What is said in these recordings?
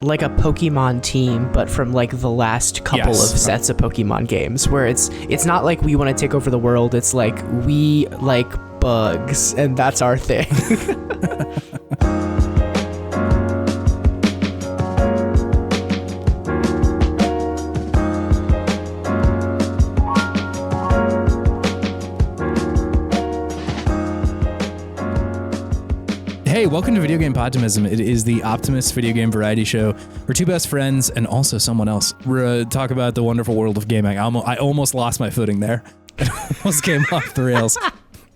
like a Pokemon team, but from like the last couple of sets of Pokemon games, where it's not like we want to take over the world. It's like we like bugs, and that's our thing. Hey, welcome to Video Game Podtimism. It is the Optimist video game variety show where two best friends and also someone else talk about the wonderful world of gaming. I almost lost my footing there. It almost came off the rails.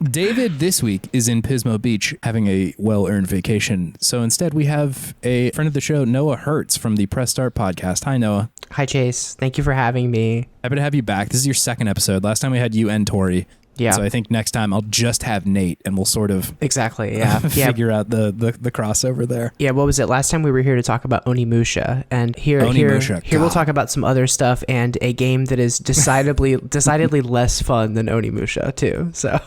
David this week is in Pismo Beach having a well-earned vacation. So instead we have a friend of the show, Noah Hertz from the Press Start podcast. Hi, Noah. Hi, Chase. Thank you for having me. Happy to have you back. This is your second episode. Last time we had you and Tori. Yeah. So I think next time I'll just have Nate and we'll sort of figure out the crossover there. Yeah, what was it? Last time we were here to talk about Onimusha, and here we'll talk about some other stuff and a game that is decidedly less fun than Onimusha too. So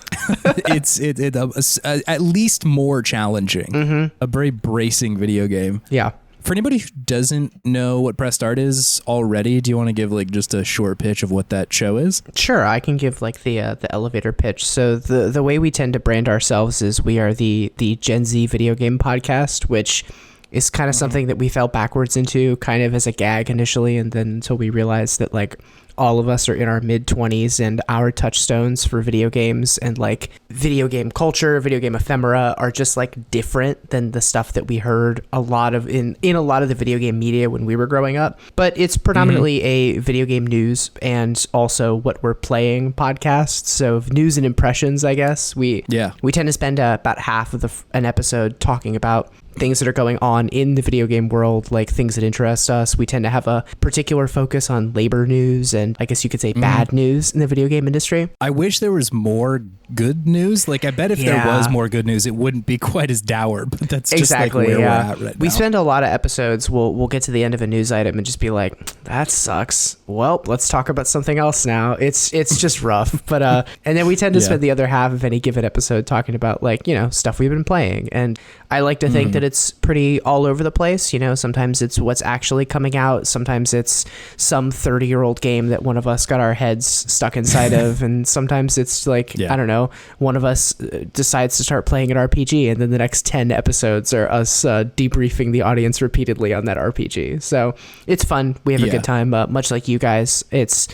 it's at least more challenging. Mm-hmm. A very bracing video game. Yeah. For anybody who doesn't know what Press Start is already, do you want to give like just a short pitch of what that show is? Sure, I can give like the elevator pitch. So the way we tend to brand ourselves is we are the Gen Z video game podcast, which is kind of something that we fell backwards into kind of as a gag initially, and then until we realized that like all of us are in our mid-20s and our touchstones for video games and like video game culture, video game ephemera are just like different than the stuff that we heard a lot of in a lot of the video game media when we were growing up. But it's predominantly a video game news and also what we're playing podcast. So news and impressions, I guess. We tend to spend about half of an episode talking about things that are going on in the video game world, like things that interest us. We tend to have a particular focus on labor news and I guess you could say bad news in the video game industry. I wish there was more good news. Like I bet if there was more good news, it wouldn't be quite as dour, but that's just like where we're at right now. We spend a lot of episodes, we'll get to the end of a news item and just be like, that sucks. Well, let's talk about something else now. It's just rough. But and then we tend to spend the other half of any given episode talking about like, stuff we've been playing. And I like to think that it's pretty all over the place. Sometimes it's what's actually coming out. Sometimes it's some 30-year-old game that one of us got our heads stuck inside of. And sometimes it's like, I don't know, one of us decides to start playing an RPG and then the next 10 episodes are us debriefing the audience repeatedly on that RPG. So it's fun. We have a good time. Much like you guys, it's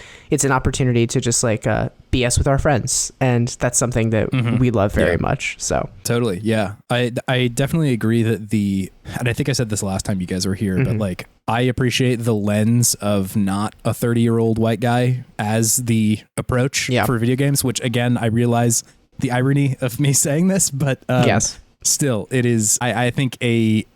an opportunity to just like BS with our friends, and that's something that we love very much. So totally, yeah, I definitely agree that and I think I said this last time you guys were here, but like I appreciate the lens of not a 30-year-old white guy as the approach for video games, which again I realize the irony of me saying this, but yes. Still, it is. I think the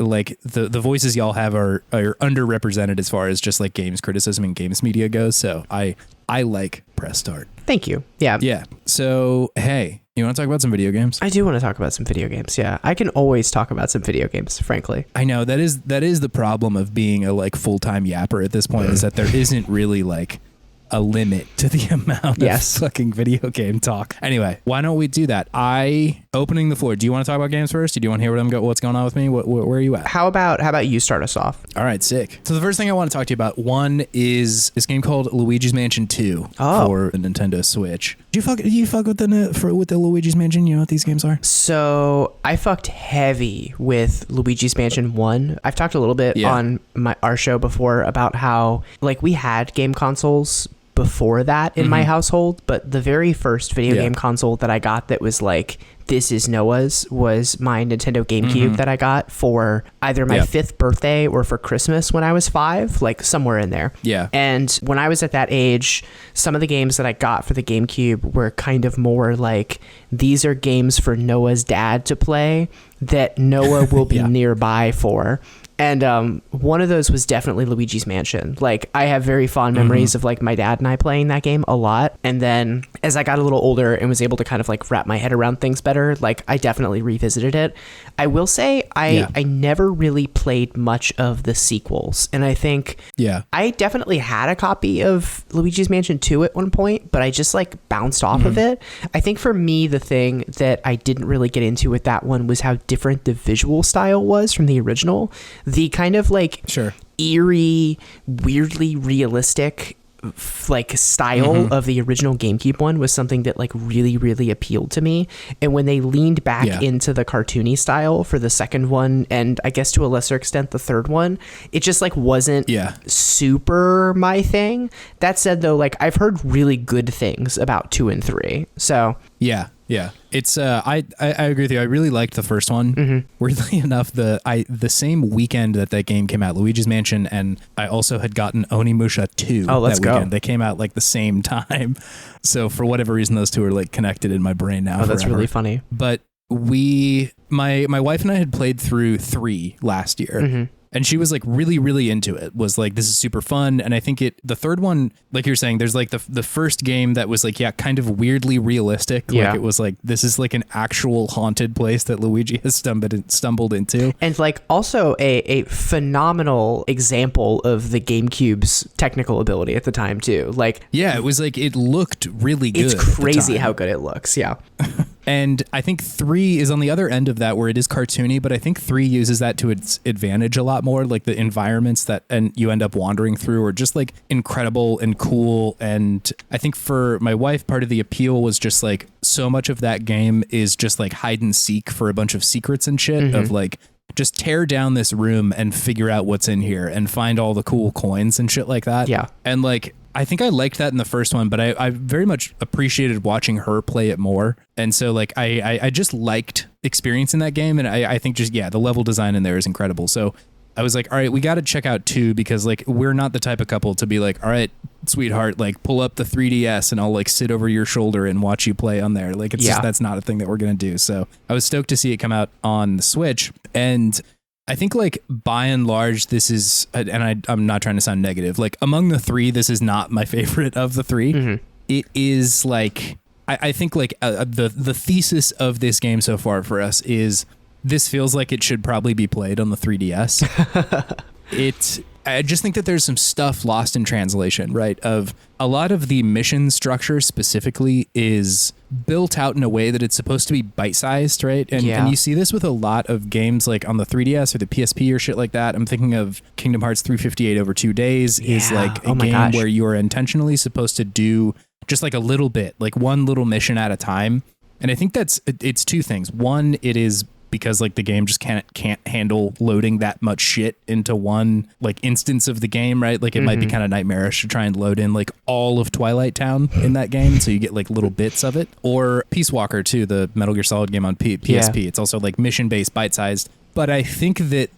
voices y'all have are underrepresented as far as just like games criticism and games media goes. So I like Press Start. Thank you. Yeah. Yeah. So hey, you want to talk about some video games? I do want to talk about some video games. Yeah, I can always talk about some video games. Frankly, I know that is the problem of being a like full-time yapper at this point is that there isn't really like a limit to the amount of fucking video game talk. Anyway, why don't we do that? Opening the floor. Do you want to talk about games first? Do you want to hear what's going on with me? Where are you at? How about you start us off? All right, sick. So the first thing I want to talk to you about, one is this game called Luigi's Mansion 2 for the Nintendo Switch. Do you fuck with the Luigi's Mansion? You know what these games are? So I fucked heavy with Luigi's Mansion 1. I've talked a little bit on our show before about how like we had game consoles before that in my household, but the very first video game console that I got that was like, this is Noah's, was my Nintendo GameCube that I got for either my 5th birthday or for Christmas when I was 5, like somewhere in there. Yeah. And when I was at that age, some of the games that I got for the GameCube were kind of more like, these are games for Noah's dad to play that Noah will be nearby for. And one of those was definitely Luigi's Mansion. Like, I have very fond memories of like my dad and I playing that game a lot. And then as I got a little older and was able to kind of like wrap my head around things better, like I definitely revisited it. I will say I never really played much of the sequels. And I think I definitely had a copy of Luigi's Mansion 2 at one point, but I just like bounced off of it. I think for me, the thing that I didn't really get into with that one was how different the visual style was from the original. The kind of like eerie, weirdly realistic like style of the original GameCube one was something that like really, really appealed to me. And when they leaned back into the cartoony style for the second one, and I guess to a lesser extent the third one, it just like wasn't super my thing. That said though, like I've heard really good things about 2 and 3. So yeah. It's I agree with you. I really liked the first one. Weirdly enough, the same weekend that game came out, Luigi's Mansion, and I also had gotten Onimusha 2 let's that weekend. go. They came out like the same time. So for whatever reason, those two are like connected in my brain now. That's really funny. But my wife and I had played through 3 last year. And she was like really, really into it, was like, this is super fun. And I think the third one, like you're saying, there's like the first game that was like, kind of weirdly realistic. Like it was like, this is like an actual haunted place that Luigi has stumbled into. And like also a phenomenal example of the GameCube's technical ability at the time too. Like, yeah, it was like, it looked really good. It's crazy how good it looks. Yeah. And I think 3 is on the other end of that where it is cartoony, but I think 3 uses that to its advantage a lot more. Like the environments and you end up wandering through are just like incredible and cool. And I think for my wife, part of the appeal was just like so much of that game is just like hide and seek for a bunch of secrets and shit of like, just tear down this room and figure out what's in here and find all the cool coins and shit like that. Yeah. And like, I think I liked that in the first one, but I very much appreciated watching her play it more. And so like, I just liked experiencing that game. And I think just, the level design in there is incredible. So I was like, all right, we got to check out 2 because like, we're not the type of couple to be like, all right, sweetheart, like pull up the 3DS and I'll like sit over your shoulder and watch you play on there. Like it's just, that's not a thing that we're going to do. So I was stoked to see it come out on the Switch. And I think like by and large, this is, and I'm not trying to sound negative, like among the 3, this is not my favorite of the 3. It is like, I think like the thesis of this game so far for us is this feels like it should probably be played on the 3DS. I just think that there's some stuff lost in translation, right? Of a lot of the mission structure specifically is built out in a way that it's supposed to be bite-sized, right? And you see this with a lot of games like on the 3DS or the PSP or shit like that. I'm thinking of Kingdom Hearts 358 over 2 days is like a game where you are intentionally supposed to do just like a little bit, like one little mission at a time. And I think it's 2 things. One, it is because like the game just can't handle loading that much shit into one like instance of the game, right? Like it might be kind of nightmarish to try and load in like all of Twilight Town in that game, so you get like little bits of it. Or Peace Walker too, the Metal Gear Solid game on PSP. It's also like mission based, bite sized. But I think that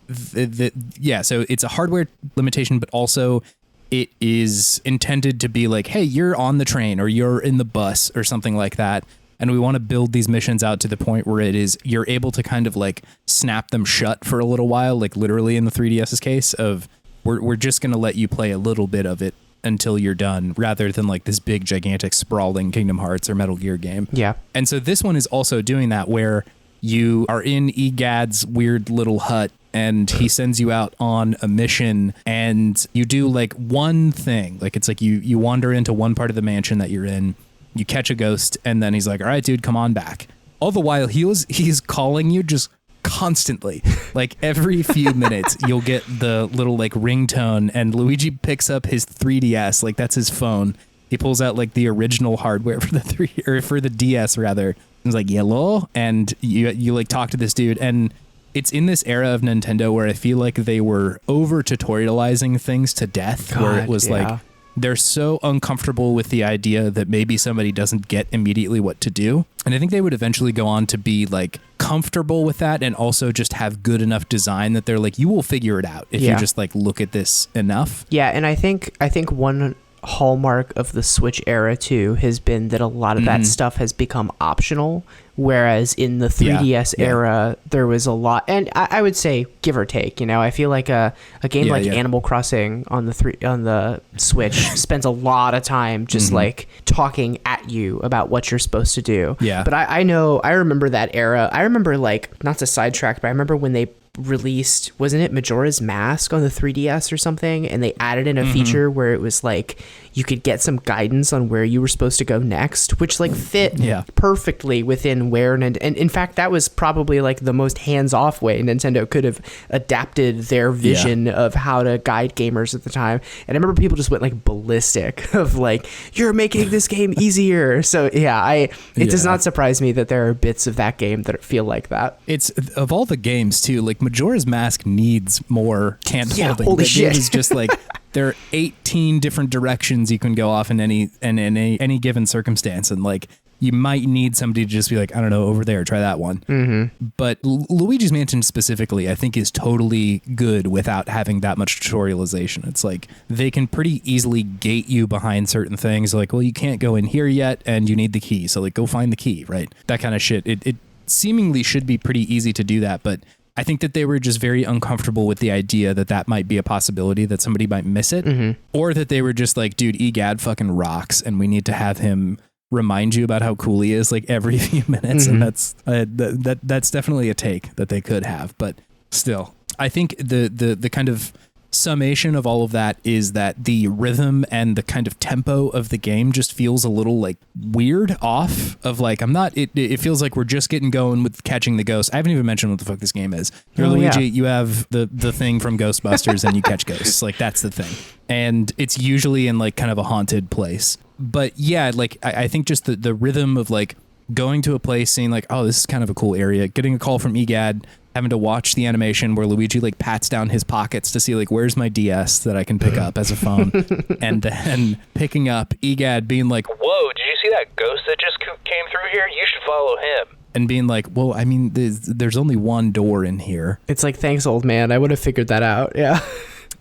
so it's a hardware limitation, but also it is intended to be like, hey, you're on the train or you're in the bus or something like that. And we want to build these missions out to the point where you're able to kind of like snap them shut for a little while, like literally in the 3DS's case of we're just going to let you play a little bit of it until you're done, rather than like this big, gigantic, sprawling Kingdom Hearts or Metal Gear game. Yeah. And so this one is also doing that, where you are in Egad's weird little hut and he sends you out on a mission and you do like one thing. Like it's like you wander into one part of the mansion that you're in, you catch a ghost, and then he's like, all right, dude, come on back. All the while he's calling you just constantly. Like every few minutes you'll get the little like ringtone, and Luigi picks up his 3DS, like that's his phone. He pulls out like the original hardware for the DS rather. He's like, yellow, and you like talk to this dude, and it's in this era of Nintendo where I feel like they were over tutorializing things to death, where it was like they're so uncomfortable with the idea that maybe somebody doesn't get immediately what to do. And I think they would eventually go on to be like comfortable with that, and also just have good enough design that they're like, you will figure it out if you just like look at this enough. Yeah, and I think one hallmark of the Switch era too has been that a lot of that stuff has become optional, whereas in the 3DS era there was a lot, and I would say give or take, I feel like a game like Animal Crossing on the Switch spends a lot of time just like talking at you about what you're supposed to do. But I remember that era. I remember, like, not to sidetrack, but I remember when they released, wasn't it Majora's Mask on the 3DS or something? And they added in a feature where it was like you could get some guidance on where you were supposed to go next, which like fit perfectly within where and in fact that was probably like the most hands-off way Nintendo could have adapted their vision of how to guide gamers at the time. And I remember people just went like ballistic of like, you're making this game easier. So it does not surprise me that there are bits of that game that feel like that. It's of all the games too, like Majora's Mask needs more hand holding. Holy shit. Game is just like there are 18 different directions you can go off in any given circumstance, and like you might need somebody to just be like, I don't know, over there, try that one. But Luigi's Mansion specifically, I think, is totally good without having that much tutorialization. It's like they can pretty easily gate you behind certain things. Like, well, you can't go in here yet, and you need the key, so like go find the key, right? That kind of shit. It seemingly should be pretty easy to do that, but I think that they were just very uncomfortable with the idea that that might be a possibility, that somebody might miss it, or that they were just like, dude, EGAD fucking rocks, and we need to have him remind you about how cool he is like every few minutes. And that's definitely a take that they could have, but still, I think the kind of summation of all of that is that the rhythm and the kind of tempo of the game just feels a little like weird off of like, it feels like we're just getting going with catching the ghost. I haven't even mentioned what the fuck this game is. Luigi, you have the thing from Ghostbusters and you catch ghosts. Like that's the thing. And it's usually in like kind of a haunted place. But yeah, like I think just the rhythm of like going to a place, seeing like, oh, this is kind of a cool area, getting a call from EGAD, having to watch the animation where Luigi like pats down his pockets to see like, where's my DS that I can pick up as a phone, and then picking up EGAD being like, whoa, did you see that ghost that just came through here? You should follow him. And being like, well, I mean, there's only one door in here. It's like, thanks, old man. I would have figured that out. Yeah.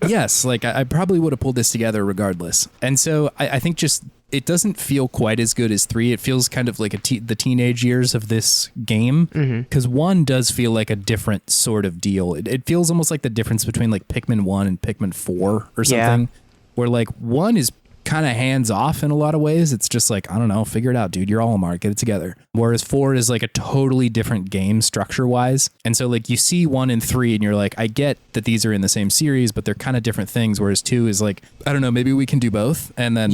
Yes, like I probably would have pulled this together regardless. And so I think just it doesn't feel quite as good as 3. It feels kind of like the teenage years of this game, because 1 does feel like a different sort of deal. It feels almost like the difference between like Pikmin 1 and Pikmin 4 or something, where like 1 is kind of hands off in a lot of ways. It's just like, I don't know, figure it out, dude. You're Olimar, get it together. Whereas 4 is like a totally different game structure wise. And so like you see 1 and 3 and you're like, I get that these are in the same series, but they're kind of different things. Whereas 2 is like, I don't know, maybe we can do both. And then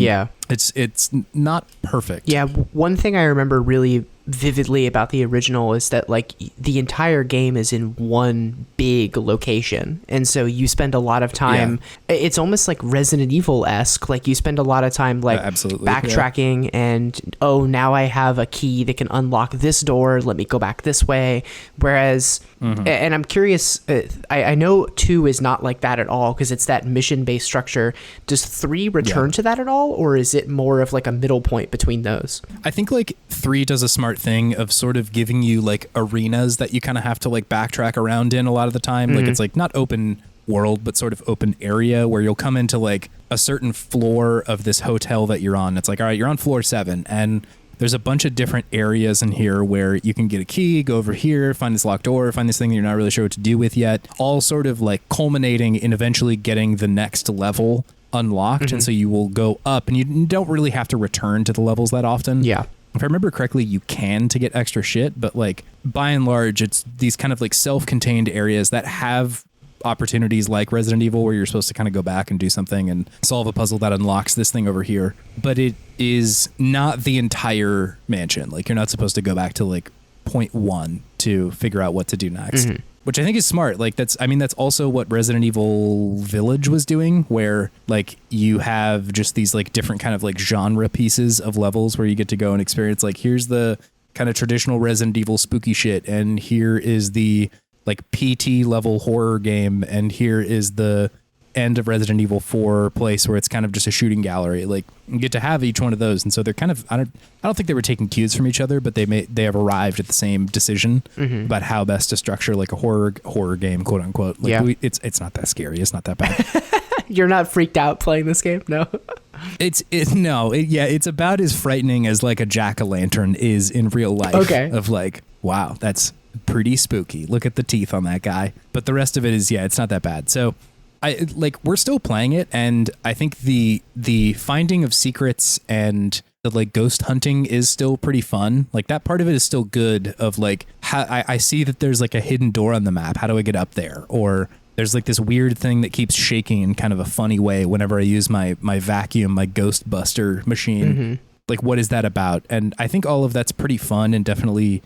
it's not perfect. Yeah. One thing I remember really vividly about the original is that like the entire game is in one big location, and so you spend a lot of time it's almost like Resident Evil-esque, like you spend a lot of time like backtracking and now I have a key that can unlock this door, let me go back this way. Whereas and I'm curious, I know 2 is not like that at all because it's that mission-based structure. Does 3 return to that at all, or is it more of like a middle point between those? I think like 3 does a smart thing of sort of giving you like arenas that you kind of have to like backtrack around in a lot of the time. Like it's like not open world, but sort of open area where you'll come into like a certain floor of this hotel that you're on. It's like, all right, you're on floor 7 and there's a bunch of different areas in here where you can get a key, go over here, find this locked door, find this thing that you're not really sure what to do with yet, all sort of like culminating in eventually getting the next level unlocked. And so you will go up and you don't really have to return to the levels that often. Yeah. If I remember correctly, you can to get extra shit, but like by and large, it's these kind of like self-contained areas that have opportunities like Resident Evil where you're supposed to kind of go back and do something and solve a puzzle that unlocks this thing over here. But it is not the entire mansion. Like you're not supposed to go back to like point 1 to figure out what to do next. Which I think is smart. Like that's also what Resident Evil Village was doing, where like you have just these like different kind of like genre pieces of levels where you get to go and experience like, here's the kind of traditional Resident Evil spooky shit, and here is the like PT level horror game, and here is the end of Resident Evil 4 place where it's kind of just a shooting gallery. Like you get to have each one of those, and so they're kind of I don't think they were taking cues from each other, but they have arrived at the same decision about how best to structure like a horror game, quote unquote. Like it's not that scary. It's not that bad. You're not freaked out playing this game? No. It's about as frightening as like a jack-o'-lantern is in real life. Okay. Of like, wow, that's pretty spooky. Look at the teeth on that guy. But the rest of it is, it's not that bad. So we're still playing it, and I think the finding of secrets and that like ghost hunting is still pretty fun. Like that part of it is still good of like, how I see that there's like a hidden door on the map. How do I get up there? Or there's like this weird thing that keeps shaking in kind of a funny way whenever I use my vacuum, my ghost buster machine. Like, what is that about? And I think all of that's pretty fun and definitely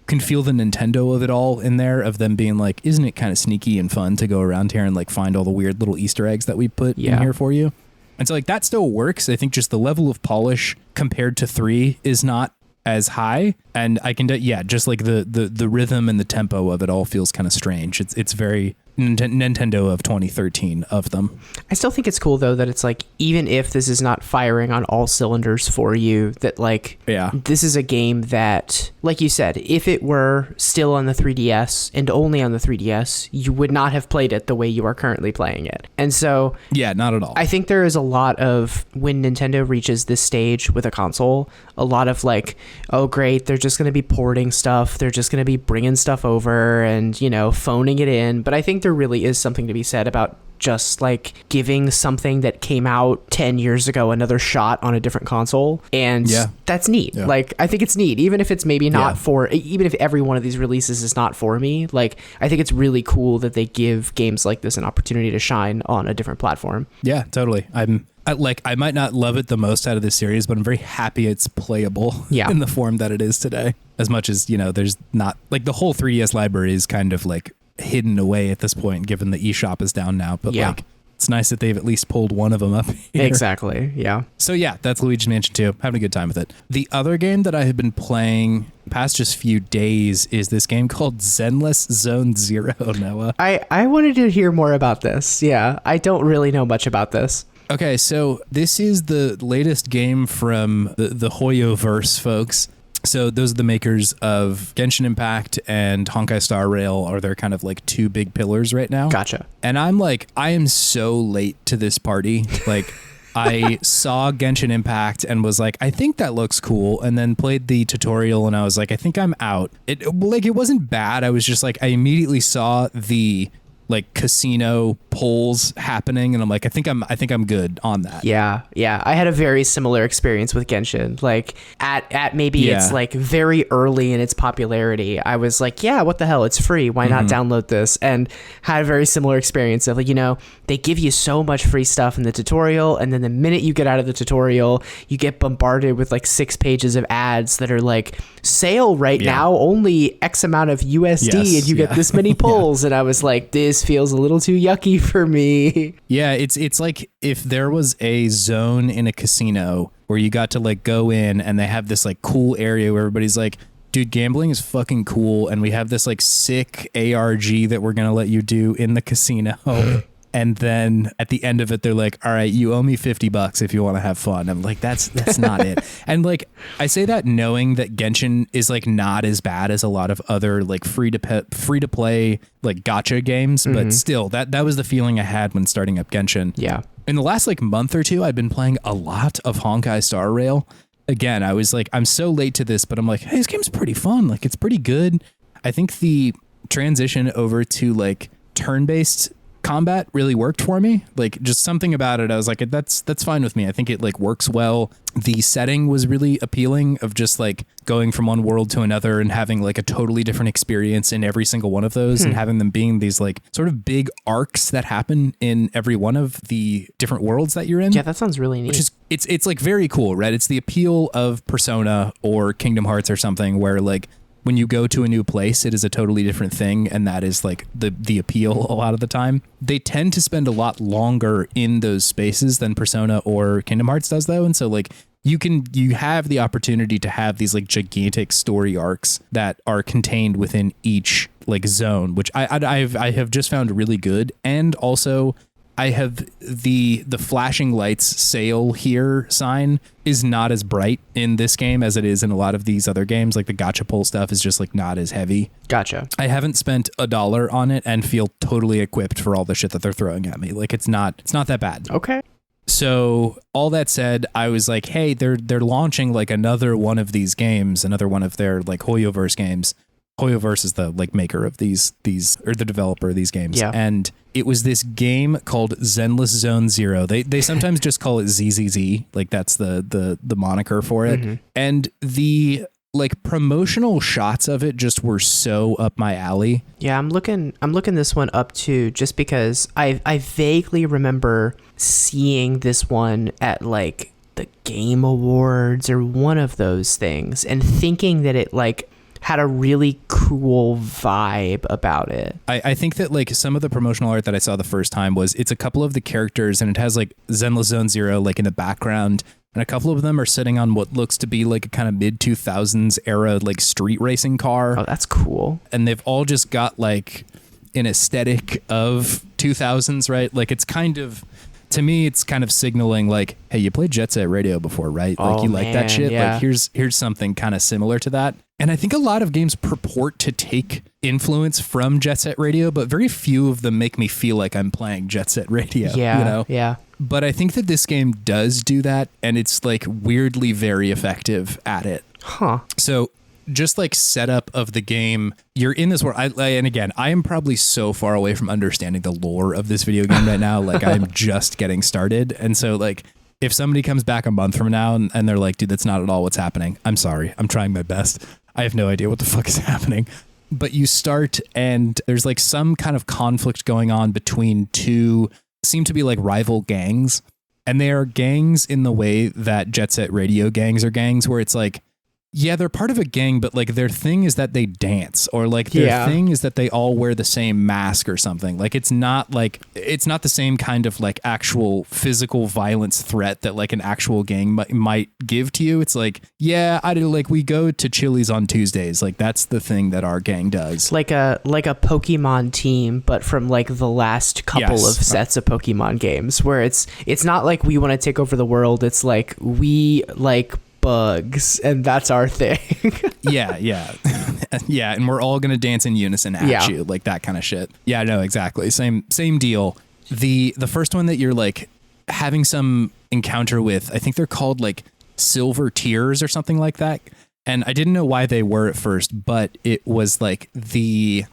can feel the Nintendo of it all in there, of them being like, isn't it kind of sneaky and fun to go around here and like find all the weird little Easter eggs that we put in here for you? And so like that still works. I think just the level of polish compared to 3 is not as high, and I can just like the rhythm and the tempo of it all feels kind of strange. It's very Nintendo of 2013 of them. I still think it's cool though that it's like, even if this is not firing on all cylinders for you, that like this is a game that, like you said, if it were still on the 3DS and only on the 3DS, you would not have played it the way you are currently playing it. And so not at all. I think there is a lot of, when Nintendo reaches this stage with a console, a lot of like, oh great, they're just going to be porting stuff, they're just going to be bringing stuff over and, you know, phoning it in. But I think there really is something to be said about just like giving something that came out 10 years ago another shot on a different console. And that's neat. Like, I think it's neat, even if it's maybe not for, even if every one of these releases is not for me. Like, I think it's really cool that they give games like this an opportunity to shine on a different platform. Yeah, totally. I might not love it the most out of this series, but I'm very happy it's playable in the form that it is today. As much as, you know, there's not like the whole 3DS library is kind of like hidden away at this point, given the eShop is down now. But like, it's nice that they've at least pulled one of them up here. Exactly. Yeah. So that's Luigi's Mansion 2. Having a good time with it. The other game that I have been playing past just few days is this game called Zenless Zone Zero, Noah. I wanted to hear more about this. Yeah. I don't really know much about this. Okay, so this is the latest game from the Hoyoverse folks. So those are the makers of Genshin Impact and Honkai Star Rail are their kind of like two big pillars right now. Gotcha. And I'm like, I am so late to this party. Like, I saw Genshin Impact and was like, I think that looks cool. And then played the tutorial and I was like, I think I'm out. It wasn't bad. I was just like, I immediately saw the like casino polls happening and I'm like, I think I'm good on that. Yeah. I had a very similar experience with Genshin. Like at maybe it's like very early in its popularity, I was like, yeah, what the hell, it's free, why not download this? And had a very similar experience of like, you know, they give you so much free stuff in the tutorial, and then the minute you get out of the tutorial, you get bombarded with like 6 pages of ads that are like, sale right now, only X amount of USD, and you get this many polls. And I was like, this feels a little too yucky for me. Yeah, it's like if there was a zone in a casino where you got to like go in and they have this like cool area where everybody's like, dude, gambling is fucking cool, and we have this like sick ARG that we're gonna let you do in the casino. And then at the end of it, they're like, all right, you owe me $50 if you want to have fun. I'm like, that's not it. And like, I say that knowing that Genshin is like not as bad as a lot of other like free to play like gacha games, but still that was the feeling I had when starting up Genshin. Yeah. In the last like month or two, I've been playing a lot of Honkai Star Rail. Again, I was like, I'm so late to this, but I'm like, hey, this game's pretty fun. Like, it's pretty good. I think the transition over to like turn-based combat really worked for me. Like, just something about it, I was like, that's fine with me. I think it like works well. The setting was really appealing, of just like going from one world to another and having like a totally different experience in every single one of those, and having them being these like sort of big arcs that happen in every one of the different worlds that you're in. Yeah, that sounds really neat. Which is it's like very cool, right? It's the appeal of Persona or Kingdom Hearts or something, where like when you go to a new place, it is a totally different thing, and that is like the appeal a lot of the time. They tend to spend a lot longer in those spaces than Persona or Kingdom Hearts does, though, and so like you have the opportunity to have these like gigantic story arcs that are contained within each like zone, which I have just found really good. And also, I have the flashing lights sail here sign is not as bright in this game as it is in a lot of these other games. Like the gacha pull stuff is just like not as heavy. Gotcha. I haven't spent $1 on it and feel totally equipped for all the shit that they're throwing at me. Like it's not that bad. Okay. So all that said, I was like, hey, they're launching like another one of these games, another one of their like Hoyoverse games. HoYoverse is the like maker of these or the developer of these games. Yeah. And it was this game called Zenless Zone Zero. They sometimes just call it ZZZ, like that's the moniker for it. Mm-hmm. And the like promotional shots of it just were so up my alley. Yeah, I'm looking this one up too, just because I vaguely remember seeing this one at like the Game Awards or one of those things and thinking that it like had a really cool vibe about it. I think that like some of the promotional art that I saw the first time was it's a couple of the characters and it has like Zenless Zone Zero like in the background, and a couple of them are sitting on what looks to be like a kind of mid 2000s era like street racing car. Oh, that's cool. And they've all just got like an aesthetic of 2000s, right? Like it's kind of, to me, it's kind of signaling like, hey, you played Jet Set Radio before, right? Like you like that shit? Yeah. Like here's something kind of similar to that. And I think a lot of games purport to take influence from Jet Set Radio, but very few of them make me feel like I'm playing Jet Set Radio. Yeah, you know? Yeah. But I think that this game does do that, and it's like weirdly very effective at it. Huh. So just like setup of the game, you're in this world. And again, I am probably so far away from understanding the lore of this video game right now. Like I'm just getting started. And so like, if somebody comes back a month from now and they're like, dude, that's not at all what's happening, I'm sorry. I'm trying my best. I have no idea what the fuck is happening. But you start and there's like some kind of conflict going on between two, seem to be like rival gangs. And they are gangs in the way that Jet Set Radio gangs are gangs, where it's like, yeah, they're part of a gang, but like their thing is that they dance, or like their thing is that they all wear the same mask or something. Like it's not the same kind of like actual physical violence threat that like an actual gang might give to you. It's like, yeah, we go to Chili's on Tuesdays. Like that's the thing that our gang does. Like a Pokemon team, but from like the last couple of sets of Pokemon games, where it's not like we want to take over the world. It's like we like bugs and that's our thing. yeah And we're all gonna dance in unison at you, like that kind of shit. Yeah, no, exactly, same deal. The first one that you're like having some encounter with, I think they're called like silver tears or something like that, and I didn't know why they were at first, but it was like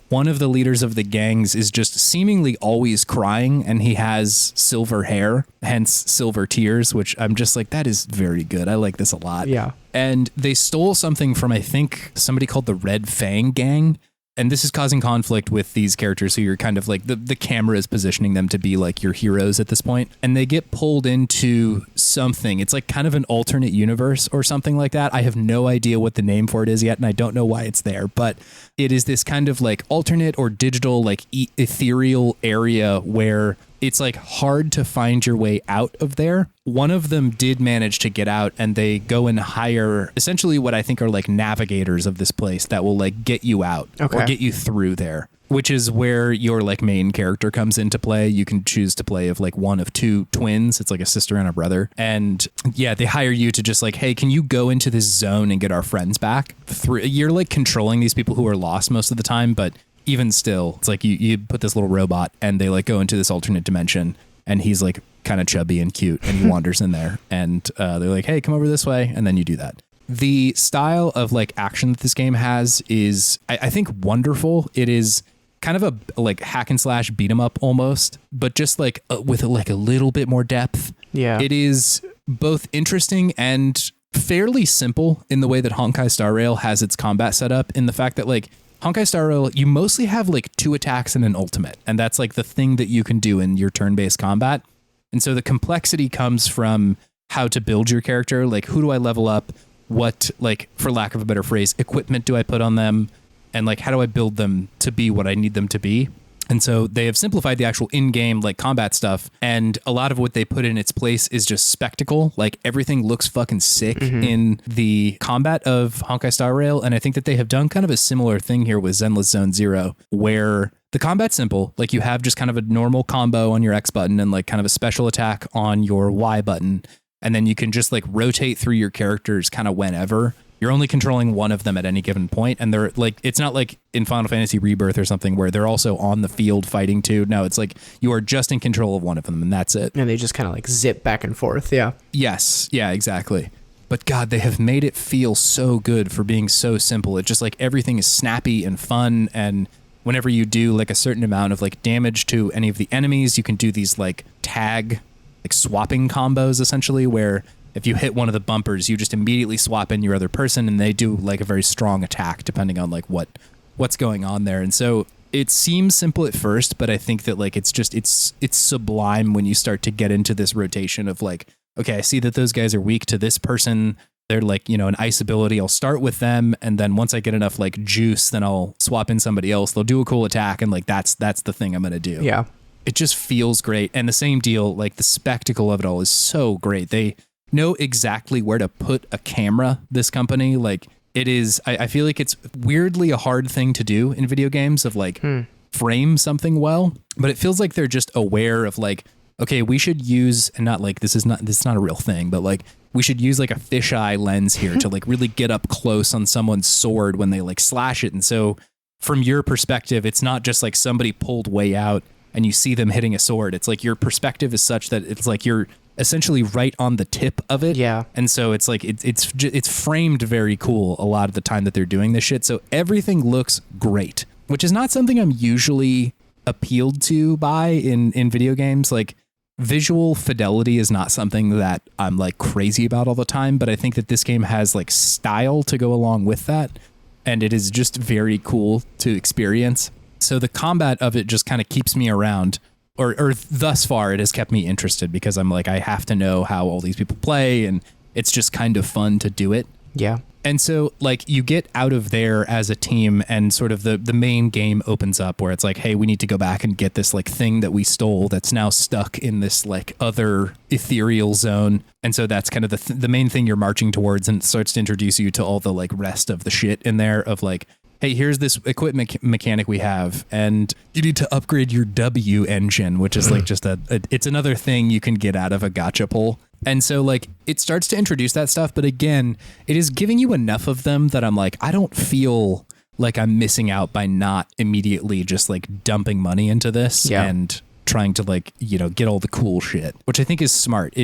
one of the leaders of the gangs is just seemingly always crying, and he has silver hair, hence silver tears, which I'm just like, that is very good. I like this a lot. Yeah. And they stole something from, I think, somebody called the Red Fang Gang. And this is causing conflict with these characters who you're kind of like, the camera is positioning them to be like your heroes at this point. And they get pulled into something. It's like kind of an alternate universe or something like that. I have no idea what the name for it is yet, and I don't know why it's there. But it is this kind of like alternate or digital, like ethereal area where it's like hard to find your way out of there. One of them did manage to get out, and they go and hire essentially what I think are like navigators of this place that will like get you out or get you through there, which is where your like main character comes into play. You can choose to play of like one of two twins. It's like a sister and a brother. And yeah, they hire you to just like, hey, can you go into this zone and get our friends back? You're like controlling these people who are lost most of the time, but even still, it's like you put this little robot and they like go into this alternate dimension, and he's like kind of chubby and cute, and he wanders in there, and they're like, hey, come over this way. And then you do that. The style of like action that this game has is, I think, wonderful. It is kind of a like hack and slash beat 'em up almost, but just like with like a little bit more depth. Yeah. It is both interesting and fairly simple in the way that Honkai Star Rail has its combat set up, in the fact that like Honkai Star Rail, you mostly have like 2 attacks and an ultimate, and that's like the thing that you can do in your turn-based combat. And so the complexity comes from how to build your character, like who do I level up, what, like, for lack of a better phrase, equipment do I put on them, and like how do I build them to be what I need them to be. And so they have simplified the actual in-game like combat stuff, and a lot of what they put in its place is just spectacle. Like everything looks fucking sick in the combat of Honkai Star Rail, and I think that they have done kind of a similar thing here with Zenless Zone Zero, where the combat's simple. Like you have just kind of a normal combo on your X button and like kind of a special attack on your Y button, and then you can just like rotate through your characters kind of whenever. You're only controlling one of them at any given point, and they're like, it's not like in Final Fantasy Rebirth or something where they're also on the field fighting too. No, it's like you are just in control of one of them, and that's it. And they just kind of like zip back and forth. Yeah. Yes. Yeah, exactly. but God, they have made it feel so good for being so simple. It just like everything is snappy and fun, and whenever you do like a certain amount of like damage to any of the enemies, you can do these like tag, like swapping combos essentially, where if you hit one of the bumpers, you just immediately swap in your other person and they do like a very strong attack depending on like what's going on there. And so it seems simple at first, but I think that like it's sublime when you start to get into this rotation of like, okay, I see that those guys are weak to this person. They're like, you know, an ice ability. I'll start with them, and then once I get enough like juice, then I'll swap in somebody else. They'll do a cool attack, and like that's the thing I'm gonna do. Yeah. It just feels great. And the same deal, like the spectacle of it all is so great. They know exactly where to put a camera, this company. Like it is, I feel like it's weirdly a hard thing to do in video games of like frame something well, but it feels like they're just aware of like, okay, we should use, and not like this is not a real thing, but like we should use like a fisheye lens here to like really get up close on someone's sword when they like slash it. And so from your perspective, it's not just like somebody pulled way out and you see them hitting a sword. It's like your perspective is such that it's like you're essentially right on the tip of it. Yeah. And so it's like it's framed very cool a lot of the time that they're doing this shit. So everything looks great, which is not something I'm usually appealed to by in video games. Like visual fidelity is not something that I'm like crazy about all the time, but I think that this game has like style to go along with that, and it is just very cool to experience. So the combat of it just kind of keeps me around, or thus far it has kept me interested, because I'm like, I have to know how all these people play, and it's just kind of fun to do it. Yeah. And so like you get out of there as a team, and sort of the main game opens up where it's like, hey, we need to go back and get this like thing that we stole that's now stuck in this like other ethereal zone. And so that's kind of the main thing you're marching towards, and it starts to introduce you to all the like rest of the shit in there of like, hey, here's this equipment mechanic we have, and you need to upgrade your W engine, which is like just it's another thing you can get out of a gacha pull. And so like it starts to introduce that stuff, but again, it is giving you enough of them that I'm like, I don't feel like I'm missing out by not immediately just like dumping money into this and trying to like, you know, get all the cool shit, which I think is smart.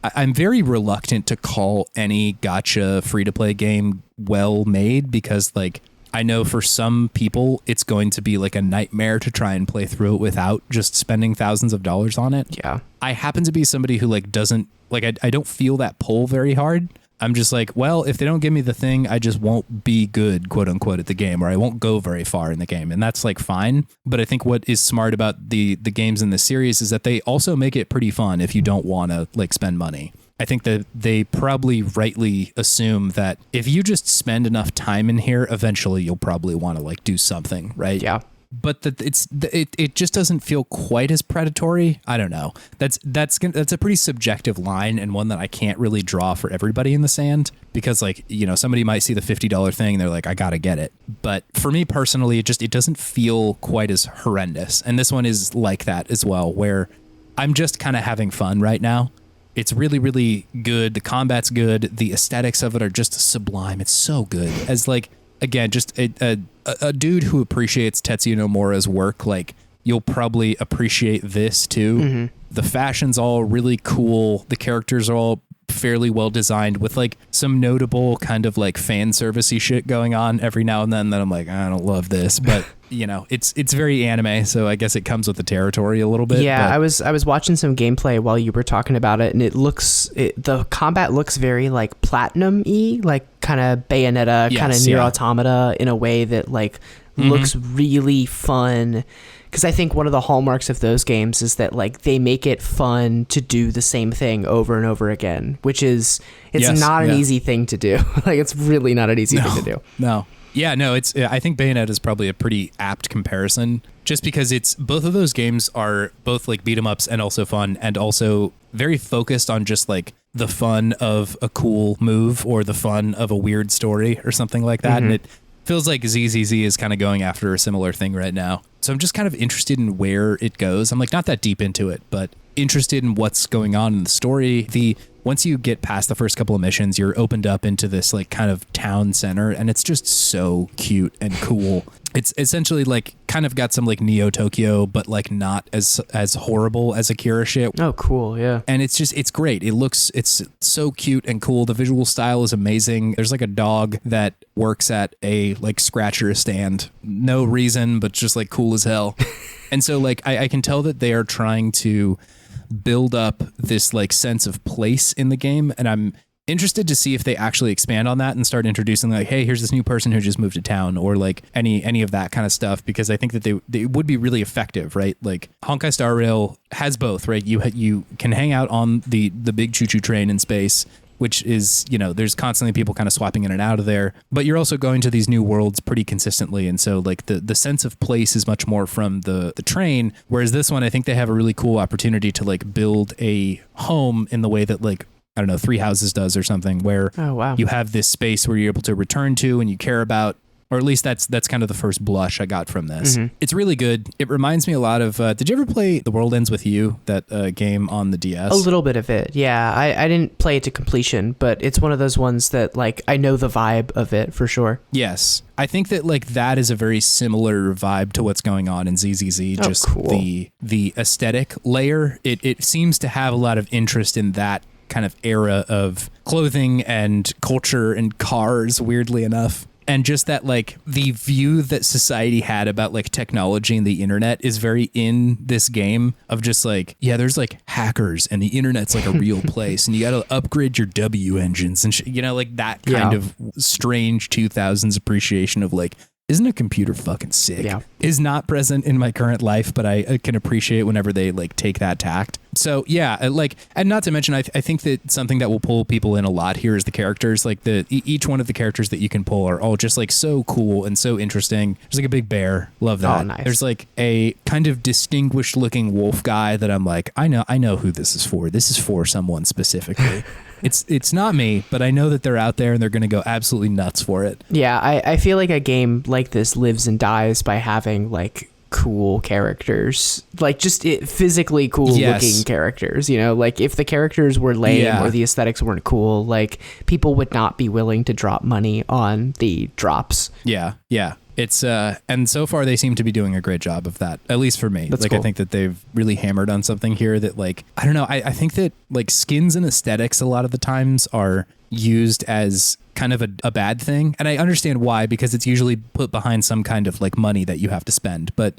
I'm very reluctant to call any gacha free-to-play game well made, because like I know for some people it's going to be like a nightmare to try and play through it without just spending thousands of dollars on it. Yeah. I happen to be somebody who like doesn't like, I don't feel that pull very hard. I'm just like, well, if they don't give me the thing, I just won't be good, quote unquote, at the game, or I won't go very far in the game. And that's like fine. But I think what is smart about the games in this series is that they also make it pretty fun if you don't want to like spend money. I think that they probably rightly assume that if you just spend enough time in here, eventually you'll probably want to like do something, right? Yeah. But that it just doesn't feel quite as predatory. I don't know. That's a pretty subjective line, and one that I can't really draw for everybody in the sand, because like, you know, somebody might see the $50 thing and they're like, I gotta get it. But for me personally, it doesn't feel quite as horrendous. And this one is like that as well, where I'm just kind of having fun right now. It's really, really good. The combat's good. The aesthetics of it are just sublime. It's so good. As like, again, just a dude who appreciates Tetsuya Nomura's work, like you'll probably appreciate this too. Mm-hmm. The fashion's all really cool. The characters are all fairly well designed, with like some notable kind of like fan servicey shit going on every now and then that I'm like, I don't love this, but you know, it's very anime, so I guess it comes with the territory a little bit. Yeah, but I was watching some gameplay while you were talking about it, and the combat looks very like Platinum-y, like kind of Bayonetta, kind of Nier Automata, in a way that like looks really fun. Because I think one of the hallmarks of those games is that like they make it fun to do the same thing over and over again, which is not an easy thing to do. Like it's really not an easy thing to do. No. Yeah, no, I think Bayonetta is probably a pretty apt comparison, just because it's both of those games are both like beat 'em ups and also fun, and also very focused on just like the fun of a cool move or the fun of a weird story or something like that. Mm-hmm. And it feels like ZZZ is kind of going after a similar thing right now. So I'm just kind of interested in where it goes. I'm like not that deep into it, but interested in what's going on in the story. once you get past the first couple of missions, you're opened up into this like kind of town center, and it's just so cute and cool. It's essentially like kind of got some like Neo Tokyo, but like not as horrible as Akira shit. Oh, cool. Yeah. And it's great. It's so cute and cool. The visual style is amazing. There's like a dog that works at a like scratcher stand. No reason, but just like cool as hell. And so like I can tell that they are trying to build up this like sense of place in the game, and I'm interested to see if they actually expand on that and start introducing like, hey, here's this new person who just moved to town, or like any of that kind of stuff, because I think that they would be really effective, right? Like Honkai Star Rail has both, right? You can hang out on the big choo-choo train in space, which is, you know, there's constantly people kind of swapping in and out of there, but you're also going to these new worlds pretty consistently. And so like the sense of place is much more from the train. Whereas this one, I think they have a really cool opportunity to like build a home in the way that like, I don't know, Three Houses does or something, where you have this space where you're able to return to and you care about, or at least that's kind of the first blush I got from this. Mm-hmm. It's really good. It reminds me a lot of, did you ever play The World Ends With You, that game on the DS? A little bit of it, yeah. I didn't play it to completion, but it's one of those ones that like I know the vibe of it for sure. Yes. I think that like that is a very similar vibe to what's going on in ZZZ. Just cool. The aesthetic layer. It seems to have a lot of interest in that kind of era of clothing and culture and cars, weirdly enough. And just that like the view that society had about like technology and the internet is very in this game of just like, yeah, there's like hackers and the internet's like a real place and you got to upgrade your W engines and you know, like that kind of strange 2000s appreciation of like, isn't a computer fucking sick? Yeah. Is not present in my current life, but I can appreciate whenever they like take that tact. So yeah, like, and not to mention, I think that something that will pull people in a lot here is the characters. Like each one of the characters that you can pull are all just like so cool and so interesting. There's like a big bear, love that. Oh, nice. There's like a kind of distinguished looking wolf guy that I'm like, I know who this is for. This is for someone specifically. It's not me, but I know that they're out there and they're going to go absolutely nuts for it. Yeah, I feel like a game like this lives and dies by having like cool characters, like just physically cool looking characters, you know, like if the characters were lame or the aesthetics weren't cool, like people would not be willing to drop money on the drops. Yeah. It's and so far they seem to be doing a great job of that, at least for me. That's like cool. I think that they've really hammered on something here that like, I don't know, I think that like skins and aesthetics a lot of the times are used as kind of a bad thing. And I understand why, because it's usually put behind some kind of like money that you have to spend. But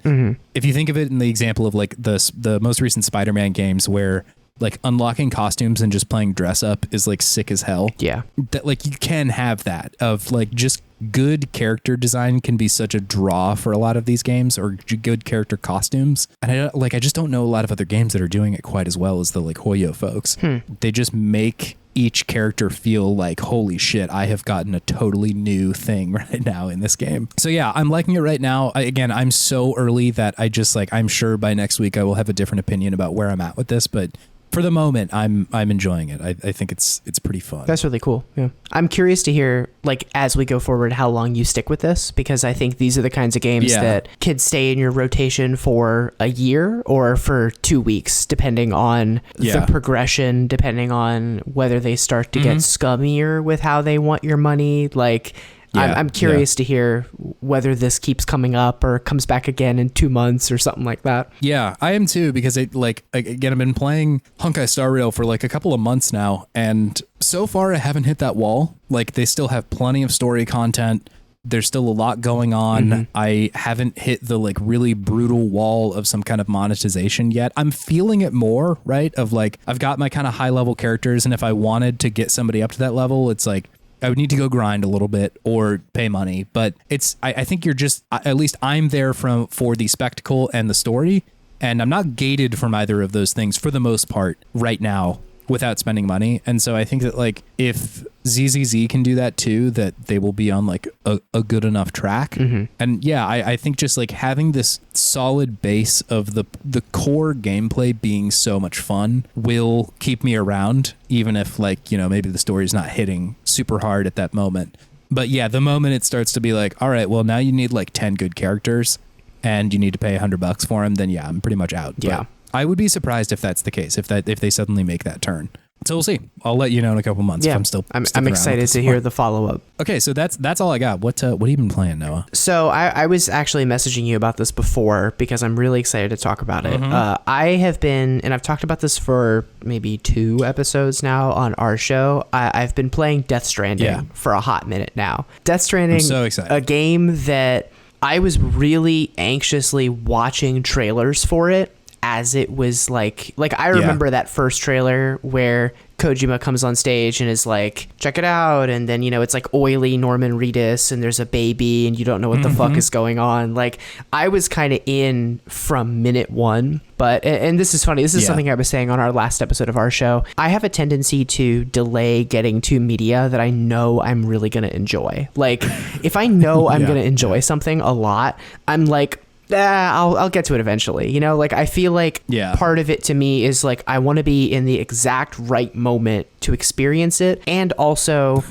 if you think of it in the example of like the most recent Spider-Man games where like unlocking costumes and just playing dress up is like sick as hell. Yeah. That like you can have that of like just good character design can be such a draw for a lot of these games, or good character costumes. And I just don't know a lot of other games that are doing it quite as well as the like Hoyo folks. They just make each character feel like, holy shit, I have gotten a totally new thing right now in this game. So yeah, I'm liking it right now. Again, I'm so early that I just like, I'm sure by next week I will have a different opinion about where I'm at with this, but for the moment, I'm enjoying it. I think it's pretty fun. That's really cool. Yeah. I'm curious to hear, like, as we go forward, how long you stick with this, because I think these are the kinds of games that could stay in your rotation for a year or for 2 weeks, depending on the progression, depending on whether they start to get scummier with how they want your money. Like, I'm curious to hear whether this keeps coming up or comes back again in 2 months or something like that. Yeah, I am too, because I've been playing Honkai Star Rail for like a couple of months now, and so far I haven't hit that wall. Like, they still have plenty of story content. There's still a lot going on. I haven't hit the like really brutal wall of some kind of monetization yet. I'm feeling it more, right? Of like, I've got my kind of high level characters, and if I wanted to get somebody up to that level, it's like, I would need to go grind a little bit or pay money, but I think you're just, at least I'm there for the spectacle and the story, and I'm not gated from either of those things for the most part right now without spending money. And so I think that like if ZZZ can do that too, that they will be on like a good enough track. And yeah, I think just like having this solid base of the core gameplay being so much fun will keep me around, even if like, you know, maybe the story is not hitting super hard at that moment. But yeah, the moment it starts to be like, all right, well now you need like 10 good characters and you need to pay $100 for them, then yeah, I'm pretty much out. Yeah. But I would be surprised if that's the case, if they suddenly make that turn. So we'll see. I'll let you know in a couple months if I'm still. I'm excited to hear the follow-up. Okay, so that's all I got. What have you been playing, Noah? So I was actually messaging you about this before because I'm really excited to talk about it. I have been, and I've talked about this for maybe 2 episodes now on our show. I've been playing Death Stranding for a hot minute now. Death Stranding, I'm so excited. A game that I was really anxiously watching trailers for it as it was like I remember that first trailer where Kojima comes on stage and is like, check it out, and then it's like oily Norman Reedus and there's a baby and you don't know what the fuck is going on. Like, I was kind of in from minute one. But and this is funny, this is something I was saying on our last episode of our show. I have a tendency to delay getting to media that I know I'm really going to enjoy. Like, if I know I'm going to enjoy something a lot, I'm like, I'll get to it eventually. Like, I feel like part of it to me is like, I want to be in the exact right moment to experience it. And also,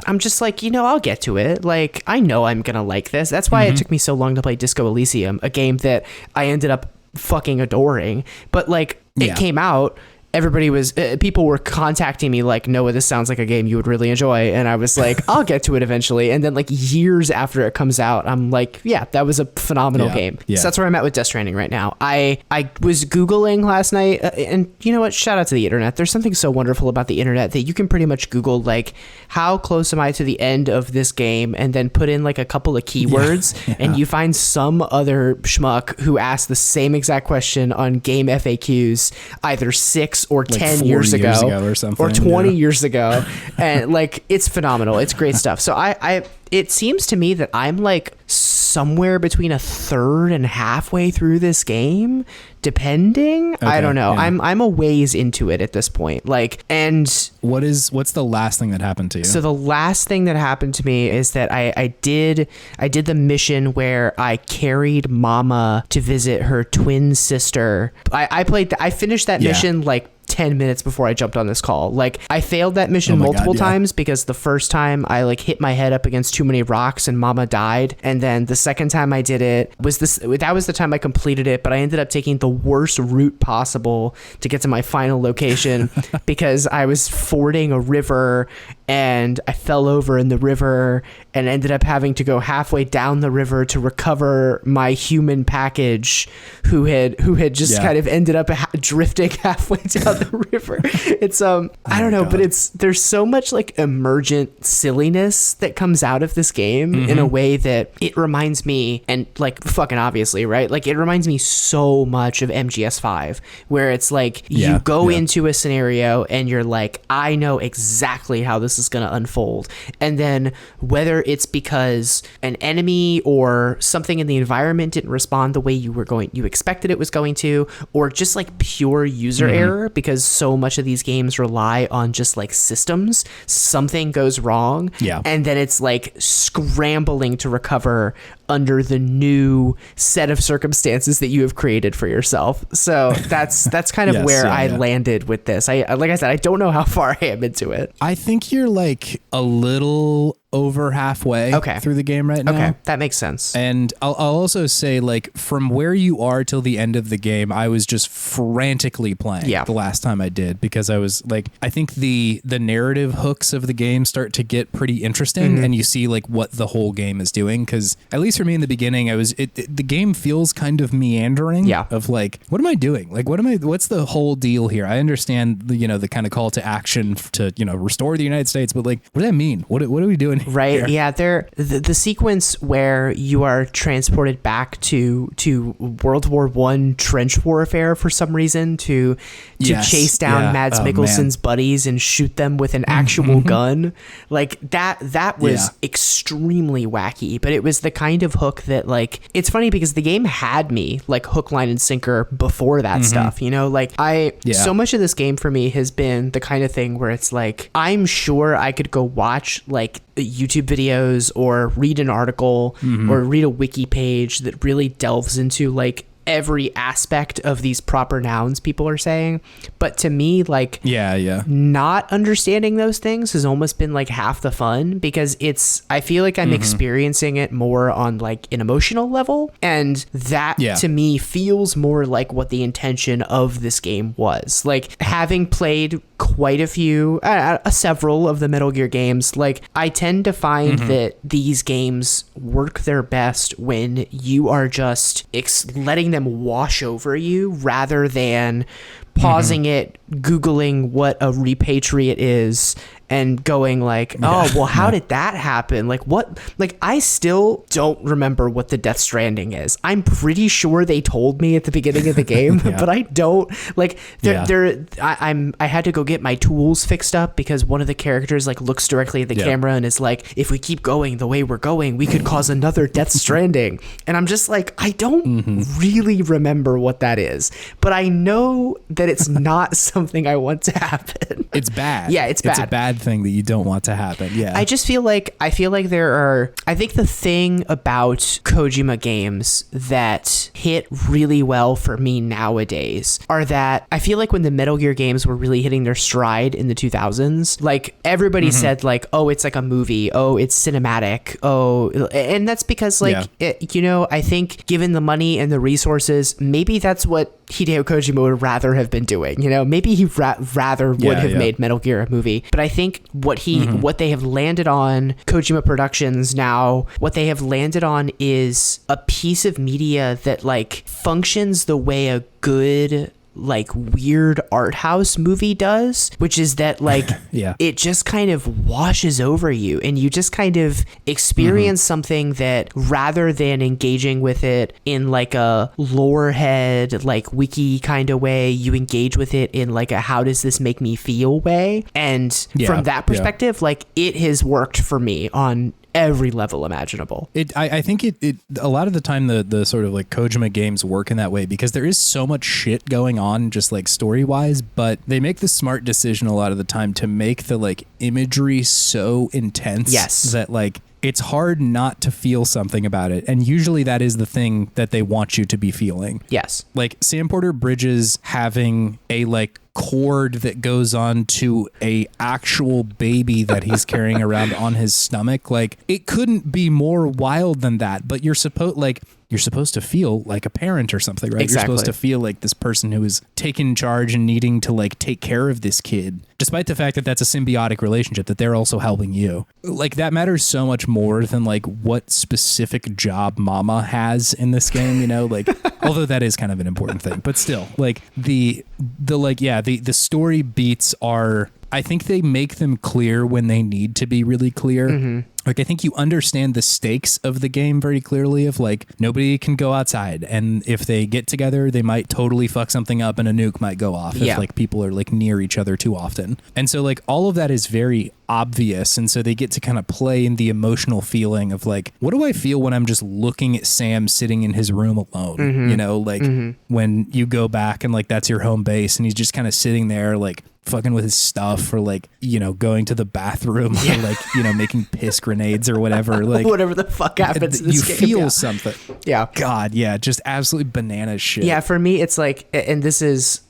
I'm just like, I'll get to it. Like, I know I'm going to like this. That's why it took me so long to play Disco Elysium, a game that I ended up fucking adoring. But like, it came out. People were contacting me like, Noah, this sounds like a game you would really enjoy. And I was like, I'll get to it eventually. And then like years after it comes out, I'm like, that was a phenomenal game. So that's where I'm at with Death Stranding right now. I was Googling last night and you know what? Shout out to the internet. There's something so wonderful about the internet that you can pretty much Google like, how close am I to the end of this game? And then put in like a couple of keywords and you find some other schmuck who asked the same exact question on game FAQs, either 6 or 10 years ago or something, or 20 years ago. And like, it's phenomenal. It's great stuff. So it seems to me that I'm like somewhere between a third and halfway through this game, depending. Okay, I don't know. I'm a ways into it at this point. Like, and what's the last thing that happened to you? So the last thing that happened to me is that I did the mission where I carried Mama to visit her twin sister. I finished that mission like 10 minutes before I jumped on this call. Like, I failed that mission multiple times because the first time I like hit my head up against too many rocks and Mama died, and then the second time I did it that was the time I completed it, but I ended up taking the worst route possible to get to my final location because I was fording a river and I fell over in the river and ended up having to go halfway down the river to recover my human package who had just kind of ended up drifting halfway down the river. It's I don't know, but there's so much like emergent silliness that comes out of this game in a way that it reminds me, and like fucking obviously, right? Like, it reminds me so much of MGS5, where it's like you go into a scenario and you're like, I know exactly how this is going to unfold. And then whether it's because an enemy or something in the environment didn't respond the way you expected it was going to, or just like pure user error, because so much of these games rely on just like systems, something goes wrong. And then it's like scrambling to recover under the new set of circumstances that you have created for yourself. So that's kind of where I landed with this. Like I said, I don't know how far I am into it. I think you're like a little over halfway through the game right now. Okay, that makes sense. And I'll also say, like, from where you are till the end of the game, I was just frantically playing the last time I did, because I was like, I think the narrative hooks of the game start to get pretty interesting, and you see like what the whole game is doing. Because at least for me in the beginning, the game feels kind of meandering. Of like, what am I doing? Like, what's the whole deal here? I understand the kind of call to action to restore the United States, but like, what does that mean? What are we doing? Right. Here? Yeah. The sequence where you are transported back to World War I trench warfare for some reason to chase down Mads Mikkelsen's buddies and shoot them with an actual gun. Like that was extremely wacky, but it was the kind of hook that, like, it's funny because the game had me like hook, line, and sinker before that stuff, like so much of this game for me has been the kind of thing where it's like, I'm sure I could go watch like YouTube videos or read an article or read a wiki page that really delves into like every aspect of these proper nouns people are saying. But to me, like, not understanding those things has almost been like half the fun, because I feel like I'm experiencing it more on like an emotional level. And that to me feels more like what the intention of this game was. Like, having played quite a few, several of the Metal Gear games, like, I tend to find that these games work their best when you are just letting them wash over you rather than pausing it, Googling what a repatriate is, and going like, oh, well, how did that happen? Like, what? Like, I still don't remember what the Death Stranding is. I'm pretty sure they told me at the beginning of the game, but I don't. Like, I had to go get my tools fixed up because one of the characters like looks directly at the camera and is like, if we keep going the way we're going, we could cause another Death Stranding. And I'm just like, I don't really remember what that is, but I know that it's not something I want to happen. It's bad. Yeah, it's bad. It's a bad thing that you don't want to happen. Yeah. I just feel like I think the thing about Kojima games that hit really well for me nowadays are that I feel like when the Metal Gear games were really hitting their stride in the 2000s, like, everybody said like, oh, it's like a movie, oh, it's cinematic, oh, and that's because like I think given the money and the resources, maybe that's what Hideo Kojima would rather have been doing. Maybe he rather would have made Metal Gear a movie. But I think what they have landed on, Kojima Productions now, what they have landed on is a piece of media that like functions the way a good like weird art house movie does, which is that like it just kind of washes over you and you just kind of experience something that, rather than engaging with it in like a lore head like wiki kind of way, you engage with it in like a how does this make me feel way. And from that perspective, like, it has worked for me on every level imaginable. I think it a lot of the time the sort of like Kojima games work in that way because there is so much shit going on just like story wise, but they make the smart decision a lot of the time to make the like imagery so intense that like it's hard not to feel something about it. And usually that is the thing that they want you to be feeling. Yes. Like Sam Porter Bridges having a like cord that goes on to a actual baby that he's carrying around on his stomach. Like, it couldn't be more wild than that, but you're supposed to feel like a parent or something, right? Exactly. You're supposed to feel like this person who is taking charge and needing to like take care of this kid, despite the fact that that's a symbiotic relationship, that they're also helping you. Like, that matters so much more than like what specific job mama has in this game, like, although that is kind of an important thing, but still, like, the story beats are, I think they make them clear when they need to be really clear. Like, I think you understand the stakes of the game very clearly of like, nobody can go outside, and if they get together, they might totally fuck something up and a nuke might go off if like people are like near each other too often. And so like all of that is very obvious, and so they get to kind of play in the emotional feeling of like, what do I feel when I'm just looking at Sam sitting in his room alone? When you go back and like that's your home base and he's just kind of sitting there like fucking with his stuff, or like, going to the bathroom, or like, making piss grenades or whatever, like whatever the fuck happens in this game. You feel something. Yeah. God, yeah, just absolutely bananas shit. Yeah, for me it's like, and this is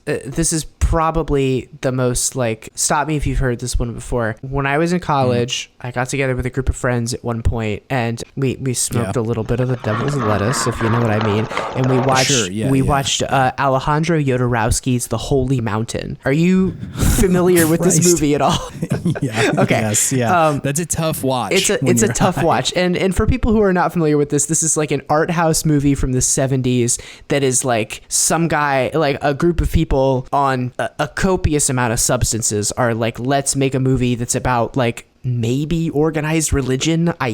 probably the most like, stop me if you've heard this one before. When I was in college, I got together with a group of friends at one point, and we smoked a little bit of the devil's lettuce, if you know what I mean, and we watched Alejandro Jodorowsky's The Holy Mountain. Are you familiar with this movie at all? Yeah. Okay. Yes. Yeah. That's a tough watch. It's a tough watch, and for people who are not familiar with this is like an art house movie from the 70s that is like some guy, like a group of people on a copious amount of substances are like, let's make a movie that's about like maybe organized religion. I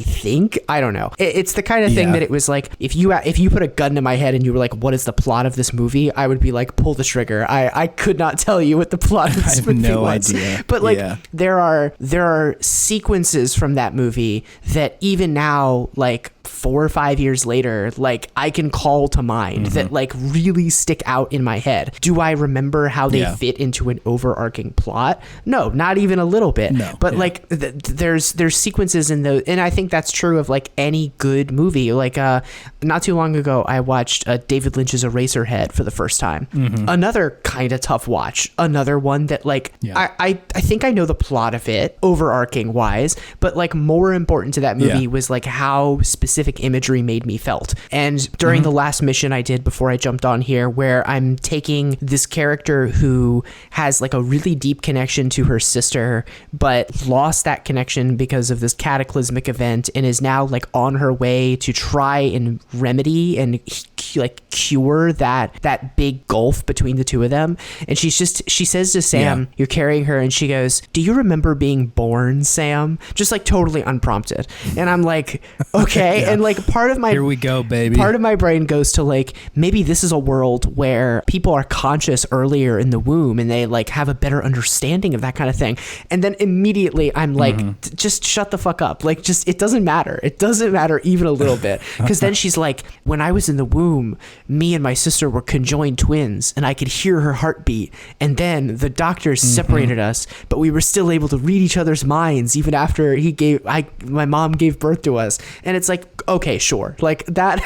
don't know. It's the kind of thing that it was like, if you put a gun to my head and you were like, what is the plot of this movie? I would be like, pull the trigger. I could not tell you what the plot of this movie was. I have no idea. But like, there are sequences from that movie that even now, like, 4 or 5 years later, like I can call to mind that like really stick out in my head. Do I remember how they fit into an overarching plot? No, not even a little bit. No, but like there's sequences in those, and I think that's true of like any good movie. Like not too long ago, I watched David Lynch's Eraserhead for the first time. Another kind of tough watch. Another one that like I think I know the plot of it overarching wise, but like more important to that movie was like how specific imagery made me felt. And during the last mission I did before I jumped on here, where I'm taking this character who has like a really deep connection to her sister, but lost that connection because of this cataclysmic event, and is now like on her way to try and remedy and like cure that big gulf between the two of them. And she says to Sam, you're carrying her, and she goes, "Do you remember being born, Sam?" Just like totally unprompted. And I'm like, okay. And like part of my, here we go, baby. Part of my brain goes to like, maybe this is a world where people are conscious earlier in the womb and they like have a better understanding of that kind of thing. And then immediately I'm like, just shut the fuck up. Like, just, it doesn't matter. It doesn't matter even a little bit. Because then she's like, when I was in the womb, me and my sister were conjoined twins and I could hear her heartbeat. And then the doctors separated us, but we were still able to read each other's minds even after my mom gave birth to us. And it's like, okay, sure. Like that,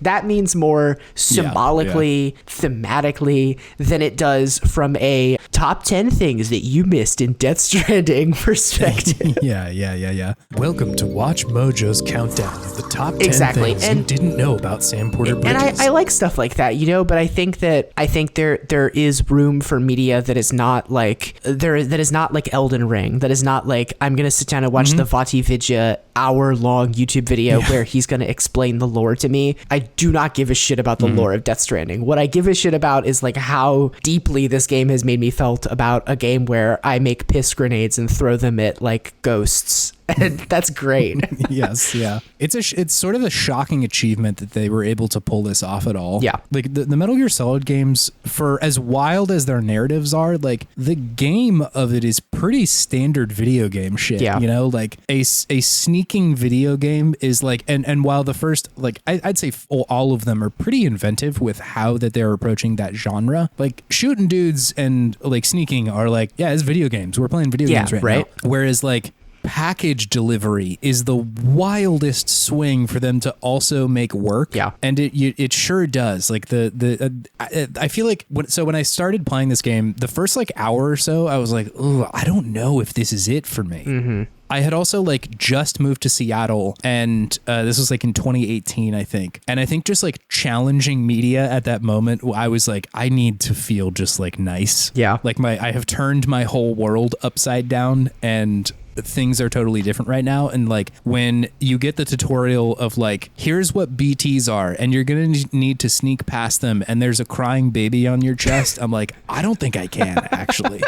that means more symbolically, thematically than it does from a top 10 things that you missed in Death Stranding perspective. Yeah. Welcome to Watch Mojo's countdown of the top 10 things and you didn't know about Sam Porter Bridges. And I like stuff like that, you know, but I think there is room for media that is not like Elden Ring, that is not like I'm gonna sit down and watch the Vati Vidya hour-long YouTube video where he's gonna explain the lore to me. I do not give a shit about the lore of Death Stranding. What I give a shit about is like how deeply this game has made me felt about a game where I make piss grenades and throw them at like ghosts. And that's great. Yes, yeah. It's sort of a shocking achievement that they were able to pull this off at all. Yeah. Like the Metal Gear Solid games, for as wild as their narratives are, like the game of it is pretty standard video game shit. Yeah. You know, like a sneaking video game is like, and while the first, like I'd say all of them are pretty inventive with how that they're approaching that genre. Like shooting dudes and like sneaking are like, yeah, it's video games. We're playing video games right now. Whereas like package delivery is the wildest swing for them to also make work. Yeah. And it sure does. Like I feel like when I started playing this game, the first like hour or so, I was like, oh, I don't know if this is it for me. I had also like just moved to Seattle, and this was like in 2018, I think. And I think just like challenging media at that moment, I was like, I need to feel just like nice. Yeah. Like I have turned my whole world upside down, and things are totally different right now. And like when you get the tutorial of like, here's what BTs are, and you're going to need to sneak past them, and there's a crying baby on your chest, I'm like, I don't think I can actually.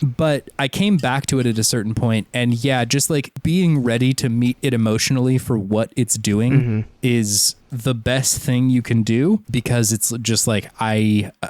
But I came back to it at a certain point, and yeah, just like being ready to meet it emotionally for what it's doing is the best thing you can do, because it's just like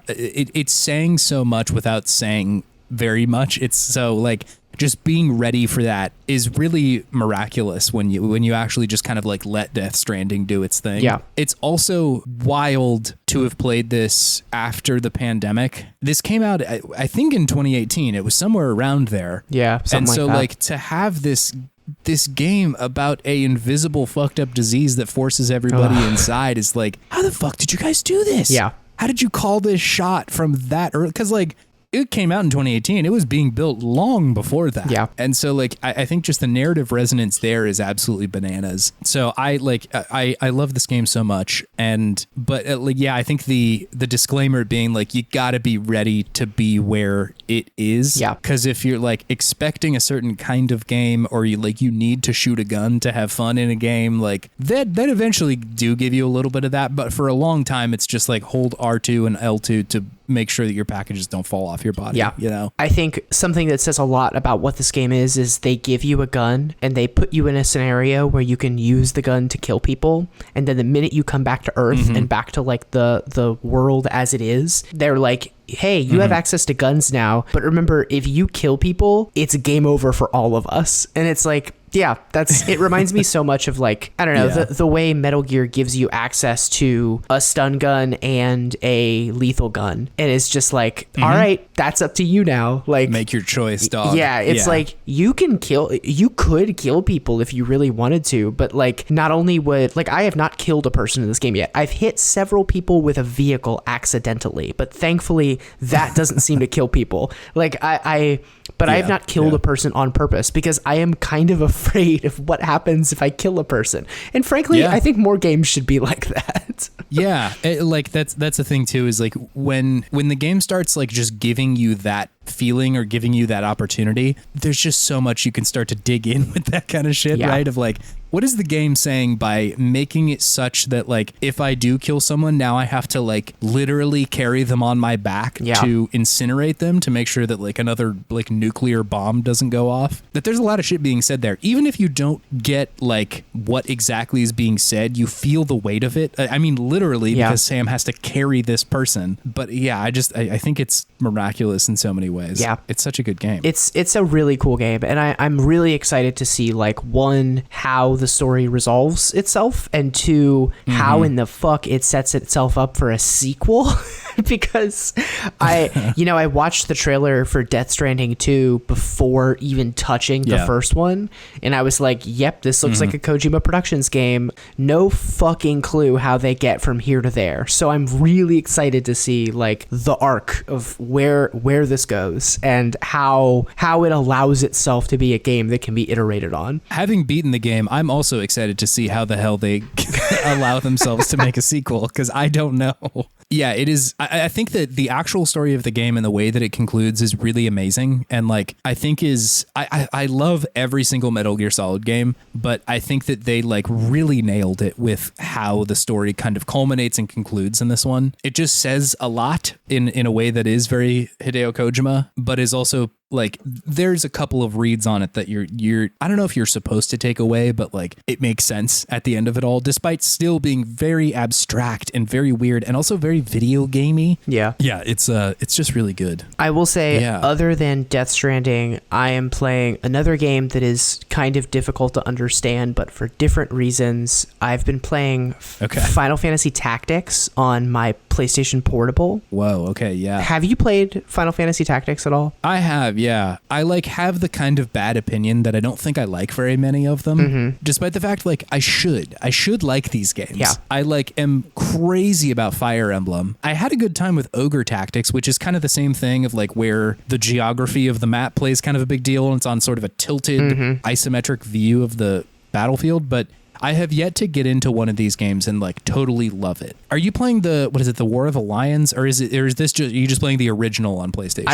it's saying so much without saying very much. It's so like just being ready for that is really miraculous when you actually just kind of like let Death Stranding do its thing. Yeah. It's also wild to have played this after the pandemic. This came out, I think, in 2018. It was somewhere around there. Yeah. And so like to have this game about a invisible fucked up disease that forces everybody inside is like, how the fuck did you guys do this? Yeah. How did you call this shot from that early? Because like, it came out in 2018. It was being built long before that. Yeah. And so like, I think just the narrative resonance there is absolutely bananas. So I love this game so much. But I think the disclaimer being like, you gotta be ready to be where it is. Yeah. Cause if you're like expecting a certain kind of game, or you need to shoot a gun to have fun in a game, like that eventually do give you a little bit of that. But for a long time, it's just like hold R2 and L2 to make sure that your packages don't fall off your body. Yeah. You know, I think something that says a lot about what this game is they give you a gun and they put you in a scenario where you can use the gun to kill people. And then the minute you come back to Earth and back to like the world as it is, they're like, hey, you have access to guns now. But remember, if you kill people, it's game over for all of us. And it's like, Yeah, it reminds me so much of like, I don't know, the way Metal Gear gives you access to a stun gun and a lethal gun. And it's just like, all right, that's up to you now. Like, make your choice, dog. Yeah, it's like you could kill people if you really wanted to, but like not only would, like, I have not killed a person in this game yet. I've hit several people with a vehicle accidentally, but thankfully that doesn't seem to kill people. Like I have not killed a person on purpose because I am kind of afraid of what happens if I kill a person. And frankly, I think more games should be like that. Like that's the thing too, is like when the game starts like just giving you that feeling or giving you that opportunity, there's just so much you can start to dig in with that kind of shit, right? Of like, what is the game saying by making it such that like if I do kill someone, now I have to like literally carry them on my back to incinerate them to make sure that like another like nuclear bomb doesn't go off? That there's a lot of shit being said there. Even if you don't get like what exactly is being said, you feel the weight of it. I mean, literally, because Sam has to carry this person. But yeah, I think it's miraculous in so many ways. Yeah, it's such a good game. It's a really cool game, and I'm really excited to see like, one, how the story resolves itself, and two, how in the fuck it sets itself up for a sequel. Because I watched the trailer for Death Stranding 2 before even touching the first one, and I was like, yep, this looks like a Kojima Productions game. No fucking clue how they get from here to there. So I'm really excited to see like the arc of where this goes and how it allows itself to be a game that can be iterated on. Having beaten the game, I'm also excited to see how the hell they allow themselves to make a sequel, because I don't know. Yeah, it is. I think that the actual story of the game and the way that it concludes is really amazing. And like, I think I love every single Metal Gear Solid game, but I think that they like really nailed it with how the story kind of culminates and concludes in this one. It just says a lot in a way that is very Hideo Kojima, but is also like, there's a couple of reads on it that you're I don't know if you're supposed to take away, but like it makes sense at the end of it all, despite still being very abstract and very weird and also very video gamey. Yeah, it's just really good. I will say, other than Death Stranding, I am playing another game that is kind of difficult to understand, but for different reasons. I've been playing Final Fantasy Tactics on my PlayStation Portable. Whoa, okay, yeah. Have you played Final Fantasy Tactics at all? I have, yeah. I like have the kind of bad opinion that I don't think I like very many of them, despite the fact like I should like these games. Yeah. I like am crazy about Fire Emblem. I had a good time with Ogre Tactics, which is kind of the same thing of like where the geography of the map plays kind of a big deal, and it's on sort of a tilted isometric view of the battlefield, but I have yet to get into one of these games and like totally love it. Are you playing the War of the Lions, or is this just, are you just playing the original on PlayStation?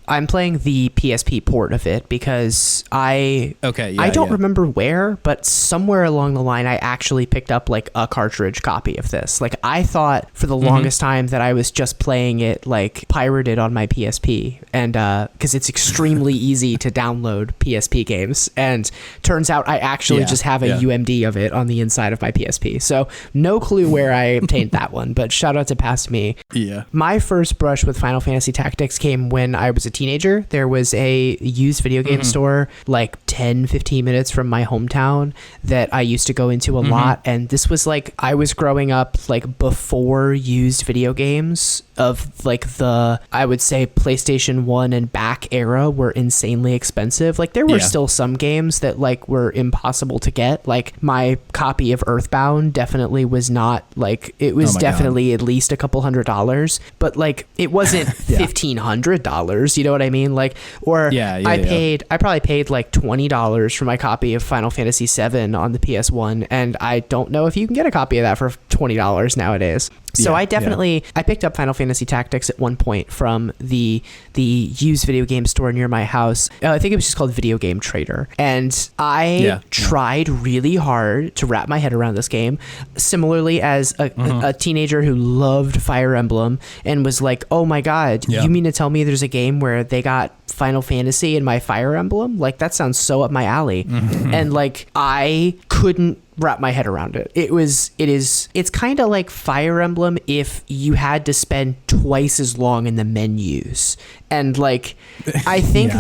I'm playing the PSP port of it because I don't remember where, but somewhere along the line I actually picked up like a cartridge copy of this. Like, I thought for the longest time that I was just playing it like pirated on my PSP, and because it's extremely easy to download PSP games, and turns out I actually just have a UMD of it on the inside of my PSP. So no clue where I obtained that one, but shout out to past me. Yeah. My first brush with Final Fantasy Tactics came when I was a teenager. There was a used video game store like 10-15 minutes from my hometown that I used to go into a lot, and this was like, I was growing up like before used video games of like the, I would say, PlayStation 1 and back era were insanely expensive. Like, there were still some games that like were impossible to get. Like, my copy of Earthbound definitely was not like, it was definitely at least a couple $100, but like it wasn't $1,500, you know what I mean? Like, or I probably paid like $20 for my copy of Final Fantasy VII on the PS1, and I don't know if you can get a copy of that for $20 nowadays. So I picked up Final Fantasy Tactics at one point from the used video game store near my house. I think it was just called Video Game Trader. And I tried really hard to wrap my head around this game, similarly as a teenager who loved Fire Emblem and was like, oh my God, you mean to tell me there's a game where they got Final Fantasy in my Fire Emblem? Like, that sounds so up my alley. And like, I couldn't wrap my head around it. It's kind of like Fire Emblem if you had to spend twice as long in the menus. And like, I think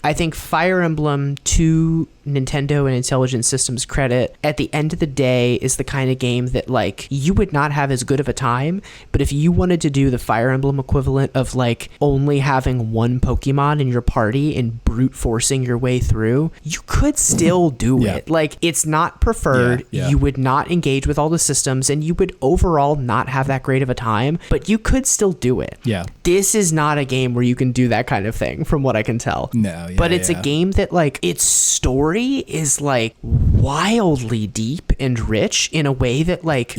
I think Fire Emblem, to Nintendo and Intelligent Systems credit, at the end of the day is the kind of game that like you would not have as good of a time, but if you wanted to do the Fire Emblem equivalent of like only having one Pokemon in your party and brute forcing your way through, you could still do it. Like, it's not preferred. You would not engage with all the systems, and you would overall not have that great of a time, but you could still do it. This is not a game where you can do that kind of thing, from what I can tell. But it's a game that like its story is like wildly deep and rich in a way that like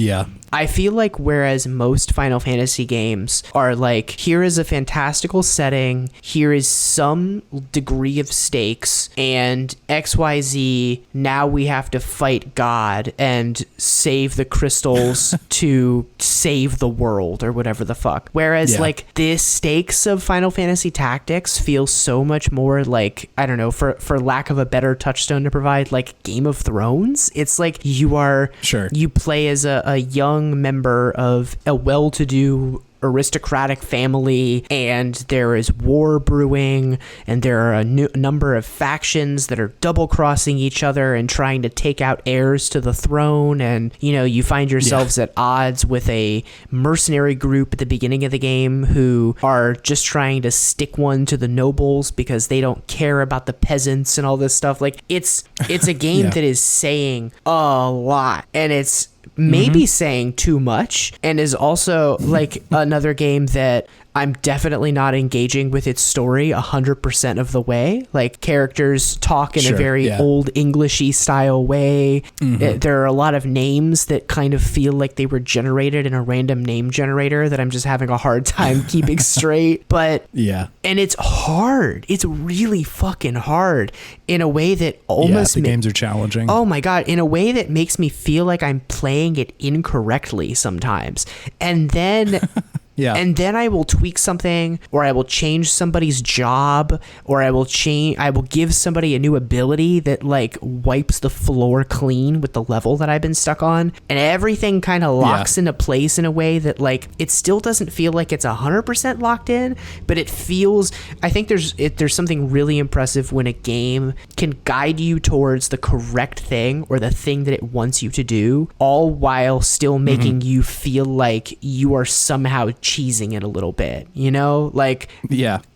I feel like whereas most Final Fantasy games are like, here is a fantastical setting, here is some degree of stakes, and XYZ, now we have to fight God and save the crystals to save the world or whatever the fuck. Whereas like this stakes of Final Fantasy Tactics feels so much more like, I don't know, for lack of a better touchstone to provide, like Game of Thrones. It's like you are, you play as a young member of a well-to-do aristocratic family, and there is war brewing, and there are a number of factions that are double-crossing each other and trying to take out heirs to the throne, and you know, you find yourselves at odds with a mercenary group at the beginning of the game who are just trying to stick one to the nobles because they don't care about the peasants and all this stuff. Like, it's a game that is saying a lot, and it's maybe saying too much, and is also like another game that I'm definitely not engaging with its story 100% of the way. Like, characters talk in a very old Englishy style way. There are a lot of names that kind of feel like they were generated in a random name generator that I'm just having a hard time keeping straight. But and it's hard. It's really fucking hard in a way that almost the games are challenging. Oh my God, in a way that makes me feel like I'm playing it incorrectly sometimes. And then and then I will tweak something, or I will change somebody's job, or I will give somebody a new ability that like wipes the floor clean with the level that I've been stuck on, and everything kind of locks into place in a way that like it still doesn't feel like it's 100% locked in, but it feels, I think there's something really impressive when a game can guide you towards the correct thing or the thing that it wants you to do, all while still making you feel like you are somehow cheesing it a little bit, you know? Like,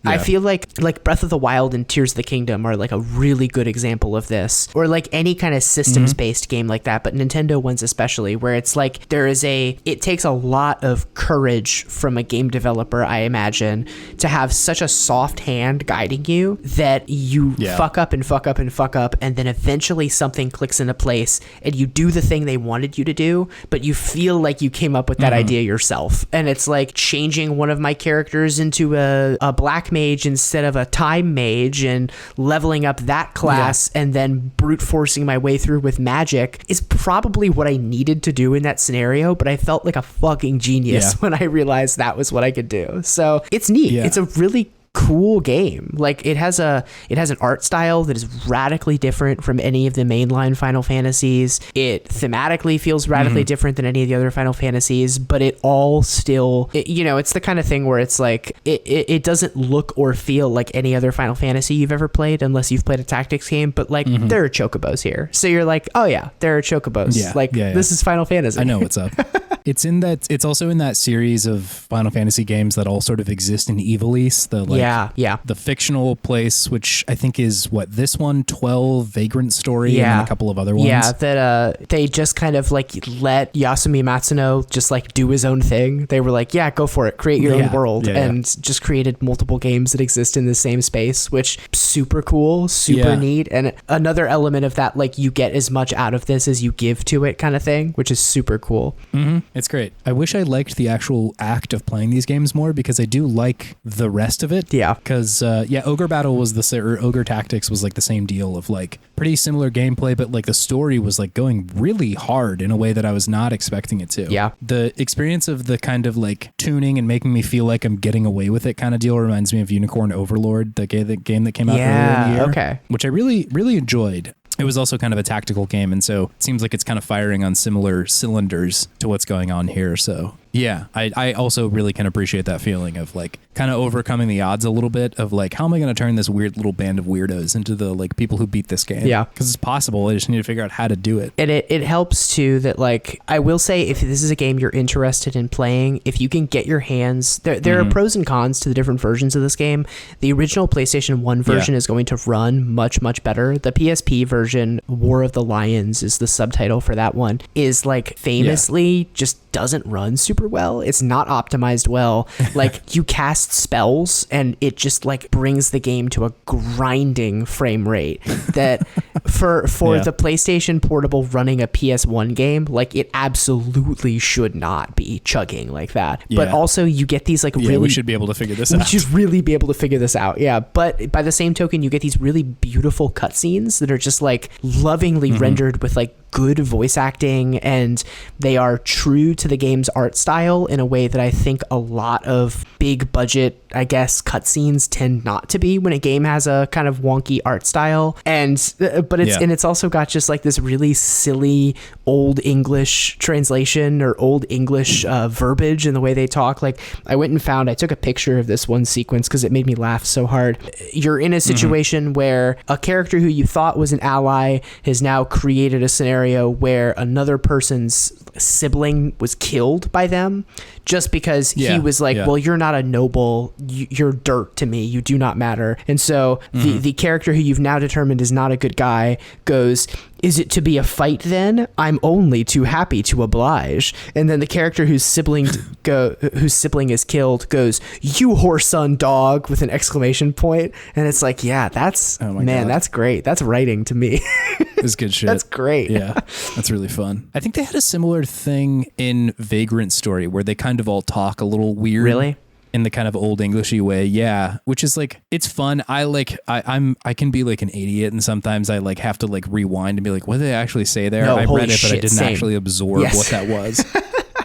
I feel like Breath of the Wild and Tears of the Kingdom are like a really good example of this, or like any kind of systems based game like that, but Nintendo ones especially, where it's like it takes a lot of courage from a game developer, I imagine, to have such a soft hand guiding you that you fuck up and fuck up and fuck up, and then eventually something clicks into place and you do the thing they wanted you to do, but you feel like you came up with that idea yourself. And it's like changing one of my characters into a black mage instead of a time mage, and leveling up that class, and then brute forcing my way through with magic is probably what I needed to do in that scenario, but I felt like a fucking genius when I realized that was what I could do. So it's neat. It's a really cool game. Like, it has an art style that is radically different from any of the mainline Final Fantasies. It thematically feels radically different than any of the other Final Fantasies, but it all still, it's the kind of thing where it's like it doesn't look or feel like any other Final Fantasy you've ever played, unless you've played a tactics game, but like there are chocobos here, so you're like, oh yeah, there are chocobos. This is Final Fantasy. I know what's up. It's also in that series of Final Fantasy games that all sort of exist in Ivalice, the fictional place, which I think is this one, 12 Vagrant Story, and then a couple of other ones. Yeah, that they just kind of like let Yasumi Matsuno just like do his own thing. They were like, yeah, go for it, create your own world, and just created multiple games that exist in the same space, which super cool, super neat, and another element of that, like, you get as much out of this as you give to it kind of thing, which is super cool. It's great. I wish I liked the actual act of playing these games more, because I do like the rest of it. Yeah. Because, Ogre Battle was or Ogre Tactics was like the same deal of like pretty similar gameplay, but like the story was like going really hard in a way that I was not expecting it to. Yeah. The experience of the kind of like tuning and making me feel like I'm getting away with it kind of deal reminds me of Unicorn Overlord, the game that came out earlier in the year. Okay. Which I really, really enjoyed. It was also kind of a tactical game, and so it seems like it's kind of firing on similar cylinders to what's going on here. So Yeah, I also really can appreciate that feeling of like kind of overcoming the odds a little bit of like, how am I going to turn this weird little band of weirdos into the like people who beat this game? Yeah. Because it's possible. I just need to figure out how to do it. And it helps too that like, I will say if this is a game you're interested in playing, if you can get your hands, there are pros and cons to the different versions of this game. The original PlayStation 1 version is going to run much, much better. The PSP version, War of the Lions is the subtitle for that one, is like famously just doesn't run super well. It's not optimized well. Like you cast spells and it just like brings the game to a grinding frame rate that for the PlayStation Portable running a PS1 game, like it absolutely should not be chugging like that. But also you get these like really, we should be able to figure this out. We should really be able to figure this out. Yeah. But by the same token, you get these really beautiful cutscenes that are just like lovingly rendered with like good voice acting, and they are true to the game's art style in a way that I think a lot of big budget, I guess, cutscenes tend not to be when a game has a kind of wonky art style. And it's also got just like this really silly old English translation or old English verbiage in the way they talk. Like I took a picture of this one sequence because it made me laugh so hard. You're in a situation where a character who you thought was an ally has now created a scenario where another person's sibling was killed by them just because he was like, well, you're not a noble, you're dirt to me, you do not matter. And so the character who you've now determined is not a good guy goes, is it to be a fight then? I'm only too happy to oblige. And then the character whose sibling is killed goes, you whoreson dog, with an exclamation point. And it's like, yeah, that's that's great. That's writing to me. It's good shit. That's great. Yeah, that's really fun. I think they had a similar thing in Vagrant Story where they kind of all talk a little weird. Really? In the kind of old Englishy way, yeah, which is like, it's fun. I can be like an idiot, and sometimes I like have to like rewind and be like, what did they actually say there? No, I read it, but I shit, didn't actually absorb what that was.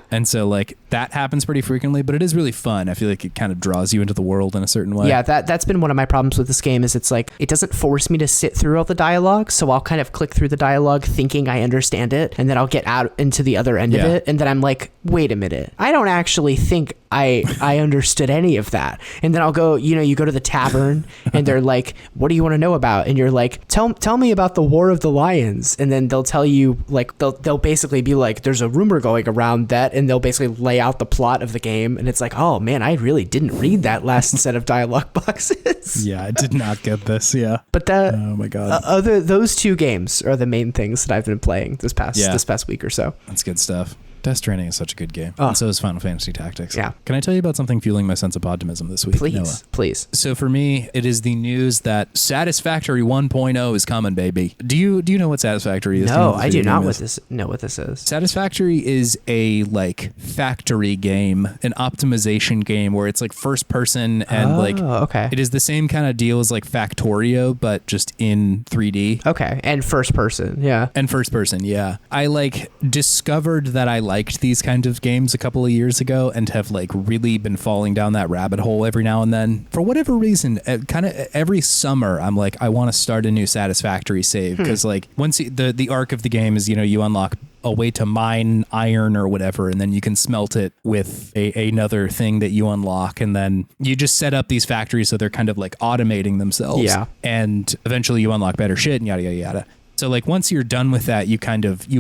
And so like that happens pretty frequently, but it is really fun. I feel like it kind of draws you into the world in a certain way. Yeah, that's been one of my problems with this game is it's like, it doesn't force me to sit through all the dialogue. So I'll kind of click through the dialogue thinking I understand it, and then I'll get out into the other end of it. And then I'm like, wait a minute, I don't actually think I understood any of that. And then I'll go, you go to the tavern and they're like, what do you want to know about? And you're like, tell me about the War of the Lions. And then they'll tell you, like, they'll basically be like, there's a rumor going around that, and they'll basically lay out the plot of the game. And it's like, oh man, I really didn't read that last set of dialogue boxes. Yeah, I did not get this. Yeah. But oh my God. Those two games are the main things that I've been playing this past week or so. That's good stuff. Death Stranding is such a good game. And so is Final Fantasy Tactics. Yeah. Can I tell you about something fueling my sense of optimism this week, Noah? Please. So for me, it is the news that Satisfactory 1.0 is coming, baby. Do you know what Satisfactory is? No, I do not know what this is. Satisfactory is a like factory game, an optimization game where it's like first person and okay. It is the same kind of deal as like Factorio, but just in 3D. Okay. And first person. Yeah. And first person. Yeah. I like discovered that I liked these kinds of games a couple of years ago and have like really been falling down that rabbit hole every now and then. For whatever reason, kind of every summer, I'm like, I want to start a new Satisfactory save because like once the arc of the game is, you unlock a way to mine iron or whatever, and then you can smelt it with another thing that you unlock, and then you just set up these factories so they're kind of like automating themselves. Yeah. And eventually you unlock better shit and yada, yada, yada. So like once you're done with that, you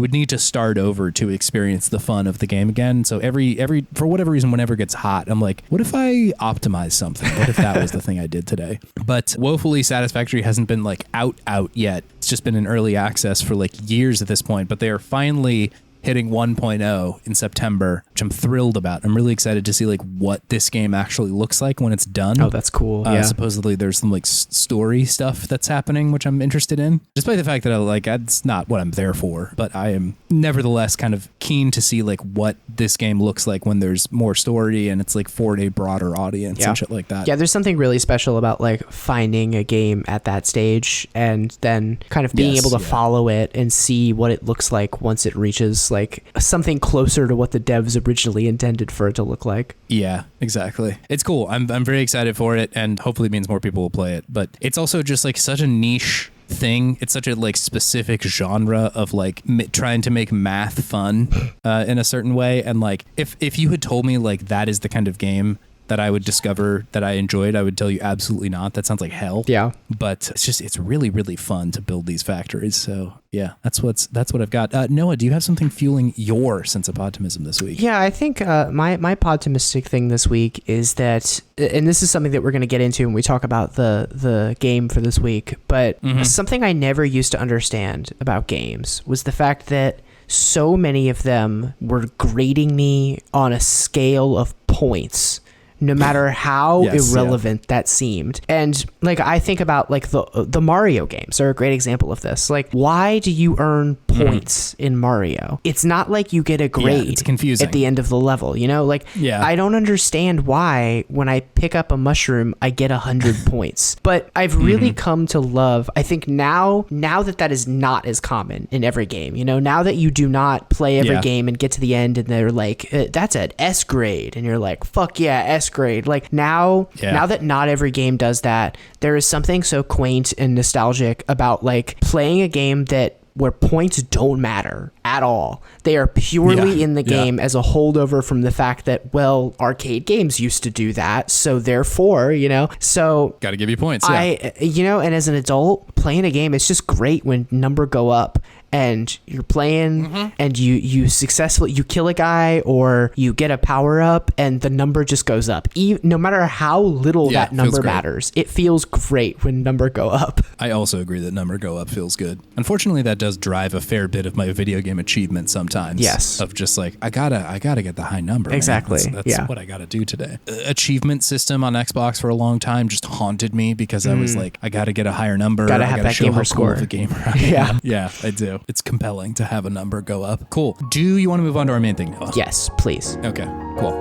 would need to start over to experience the fun of the game again. So every for whatever reason, whenever it gets hot, I'm like, what if I optimize something? What if that was the thing I did today? But woefully Satisfactory hasn't been like out yet. It's just been in early access for like years at this point, but they are finally hitting 1.0 in September, which I'm thrilled about. I'm really excited to see like what this game actually looks like when it's done. Oh, that's cool. Yeah. Supposedly there's some like story stuff that's happening, which I'm interested in. Despite the fact that that's not what I'm there for, but I am nevertheless kind of keen to see like what this game looks like when there's more story and it's like for a broader audience and shit like that. Yeah, there's something really special about like finding a game at that stage and then kind of being able to follow it and see what it looks like once it reaches like something closer to what the devs originally intended for it to look like. Yeah, exactly. It's cool. I'm very excited for it, and hopefully it means more people will play it. But it's also just like such a niche thing. It's such a like specific genre of like trying to make math fun in a certain way. And like if you had told me like that is the kind of game that I would discover that I enjoyed, I would tell you absolutely not. That sounds like hell. Yeah. But it's really, really fun to build these factories. So yeah, that's what I've got. Noah, do you have something fueling your sense of Podtimism this week? Yeah, I think my Podtimistic thing this week is that, and this is something that we're going to get into when we talk about the game for this week, but something I never used to understand about games was the fact that so many of them were grading me on a scale of points, no matter how irrelevant that seemed. And like I think about like the Mario games are a great example of this. Like, why do you earn points in Mario? It's not like you get a grade it's confusing at the end of the level, you know? Like, I don't understand why when I pick up a mushroom I get 100 points. But I've really come to love, I think now that is not as common in every game, you know, now that you do not play every game and get to the end and they're like, that's an S grade, and you're like, fuck yeah, S grade. Like now that not every game does that, there is something so quaint and nostalgic about like playing a game where points don't matter at all. They are purely in the game as a holdover from the fact that, well, arcade games used to do that, so therefore, you know, so got to give you points. You know, and as an adult playing a game, it's just great when number go up and you're playing and you successfully, you kill a guy or you get a power up and the number just goes up. No matter how little that number matters, it feels great when number go up. I also agree that number go up feels good. Unfortunately, that does drive a fair bit of my video game achievement sometimes. Yes. Of just like, I gotta get the high number. Exactly. That's what I gotta do today. Achievement system on Xbox for a long time just haunted me because I was like, I gotta get a higher number. Gotta have that gamer score. Cool the gamer I am. Yeah, I do. It's compelling to have a number go up. Cool. Do you want to move on to our main thing, Noah? Yes, please. Okay, cool.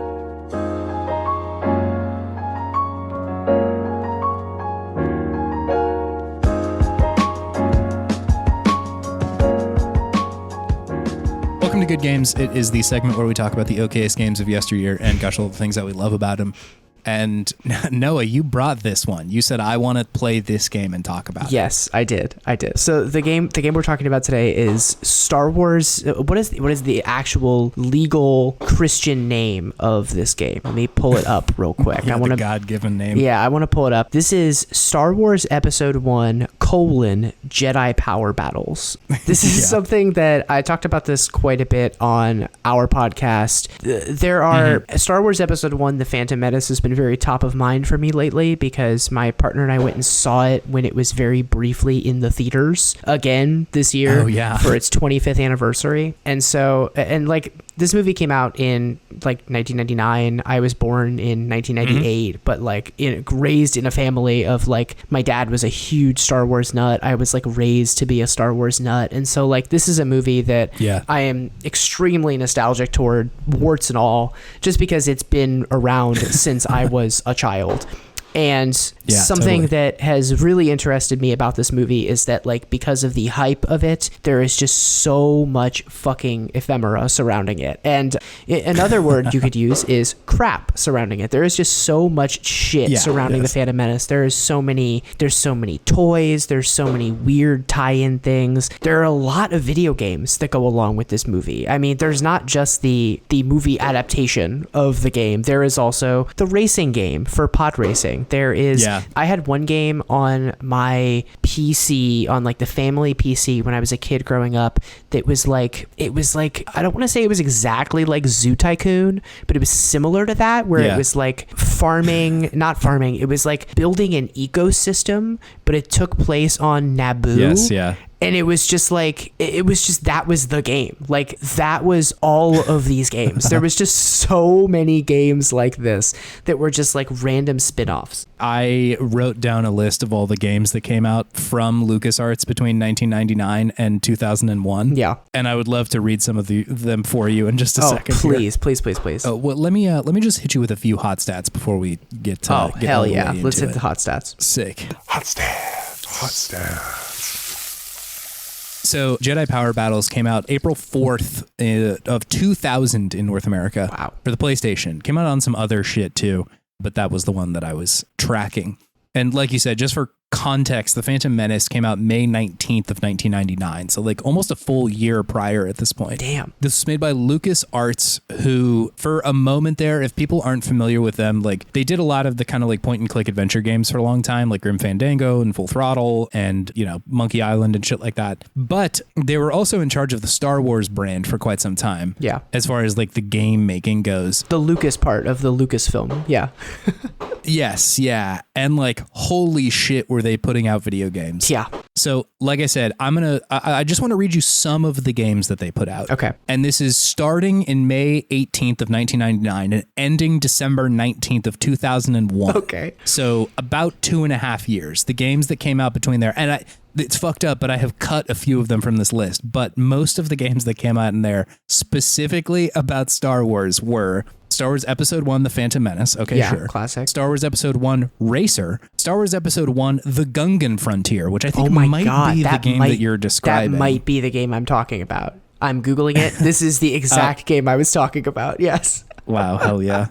Welcome to Good Games. It is the segment where we talk about the okayest games of yesteryear and gush all the things that we love about them. And Noah, you brought this one. You said, I want to play this game and talk about it. Yes, I did. So the game we're talking about today is Star Wars. What is the actual legal Christian name of this game? Let me pull it up real quick. I want a God-given name. Yeah, I want to pull it up. This is Star Wars Episode 1, Jedi Power Battles. This is something that I talked about this quite a bit on our podcast. There are Star Wars Episode 1, The Phantom Menace has been very top of mind for me lately because my partner and I went and saw it when it was very briefly in the theaters again this year for its 25th anniversary. And so, and like this movie came out in like 1999. I was born in 1998, but like raised in a family of like, my dad was a huge Star Wars nut. I was like raised to be a Star Wars nut. And so like, this is a movie that I am extremely nostalgic toward, warts and all, just because it's been around since I was a child. And something that has really interested me about this movie is that, like, because of the hype of it, there is just so much fucking ephemera surrounding it. And another word you could use is crap surrounding it. There is just so much shit surrounding the Phantom Menace. There's so many toys. There's so many weird tie-in things. There are a lot of video games that go along with this movie. I mean, there's not just the movie adaptation of the game. There is also the racing game for pod racing. There is, I had one game on my PC, on like the family PC when I was a kid growing up, that was like, I don't want to say it was exactly like Zoo Tycoon, but it was similar to that, where it was like not farming, it was like building an ecosystem, but it took place on Naboo. Yes, yeah. And it was just like, that was the game. Like, that was all of these games. There was just so many games like this that were just like random spin-offs. I wrote down a list of all the games that came out from LucasArts between 1999 and 2001. Yeah. And I would love to read some of them for you in just a second. Please. Oh, well, let me just hit you with a few hot stats before we get to hell yeah. Let's hit the hot stats. Sick. Hot stats. So Jedi Power Battles came out April 4th of 2000 in North America. Wow. For the PlayStation. Came out on some other shit too, but that was the one that I was tracking. And like you said, just for context, The Phantom Menace came out May 19th of 1999. So like almost a full year prior at this point. Damn. This was made by LucasArts, who for a moment there, if people aren't familiar with them, like they did a lot of the kind of like point and click adventure games for a long time, like Grim Fandango and Full Throttle and, you know, Monkey Island and shit like that. But they were also in charge of the Star Wars brand for quite some time. Yeah. As far as like the game making goes. The Lucas part of the Lucasfilm. Yeah. Yes, yeah. And like, holy shit, were they putting out video games. Yeah. So, like I said, I just want to read you some of the games that they put out. Okay. And this is starting in May 18th of 1999 and ending December 19th of 2001. Okay. So about 2.5 years. The games that came out between there, and it's fucked up, but I have cut a few of them from this list. But most of the games that came out in there specifically about Star Wars were Star Wars Episode 1, The Phantom Menace. Okay, yeah, sure. Classic. Star Wars Episode 1, Racer. Star Wars Episode 1, The Gungan Frontier, which I think might be the game that you're describing. That might be the game I'm talking about. I'm Googling it. This is the exact game I was talking about. Yes. Wow, hell yeah.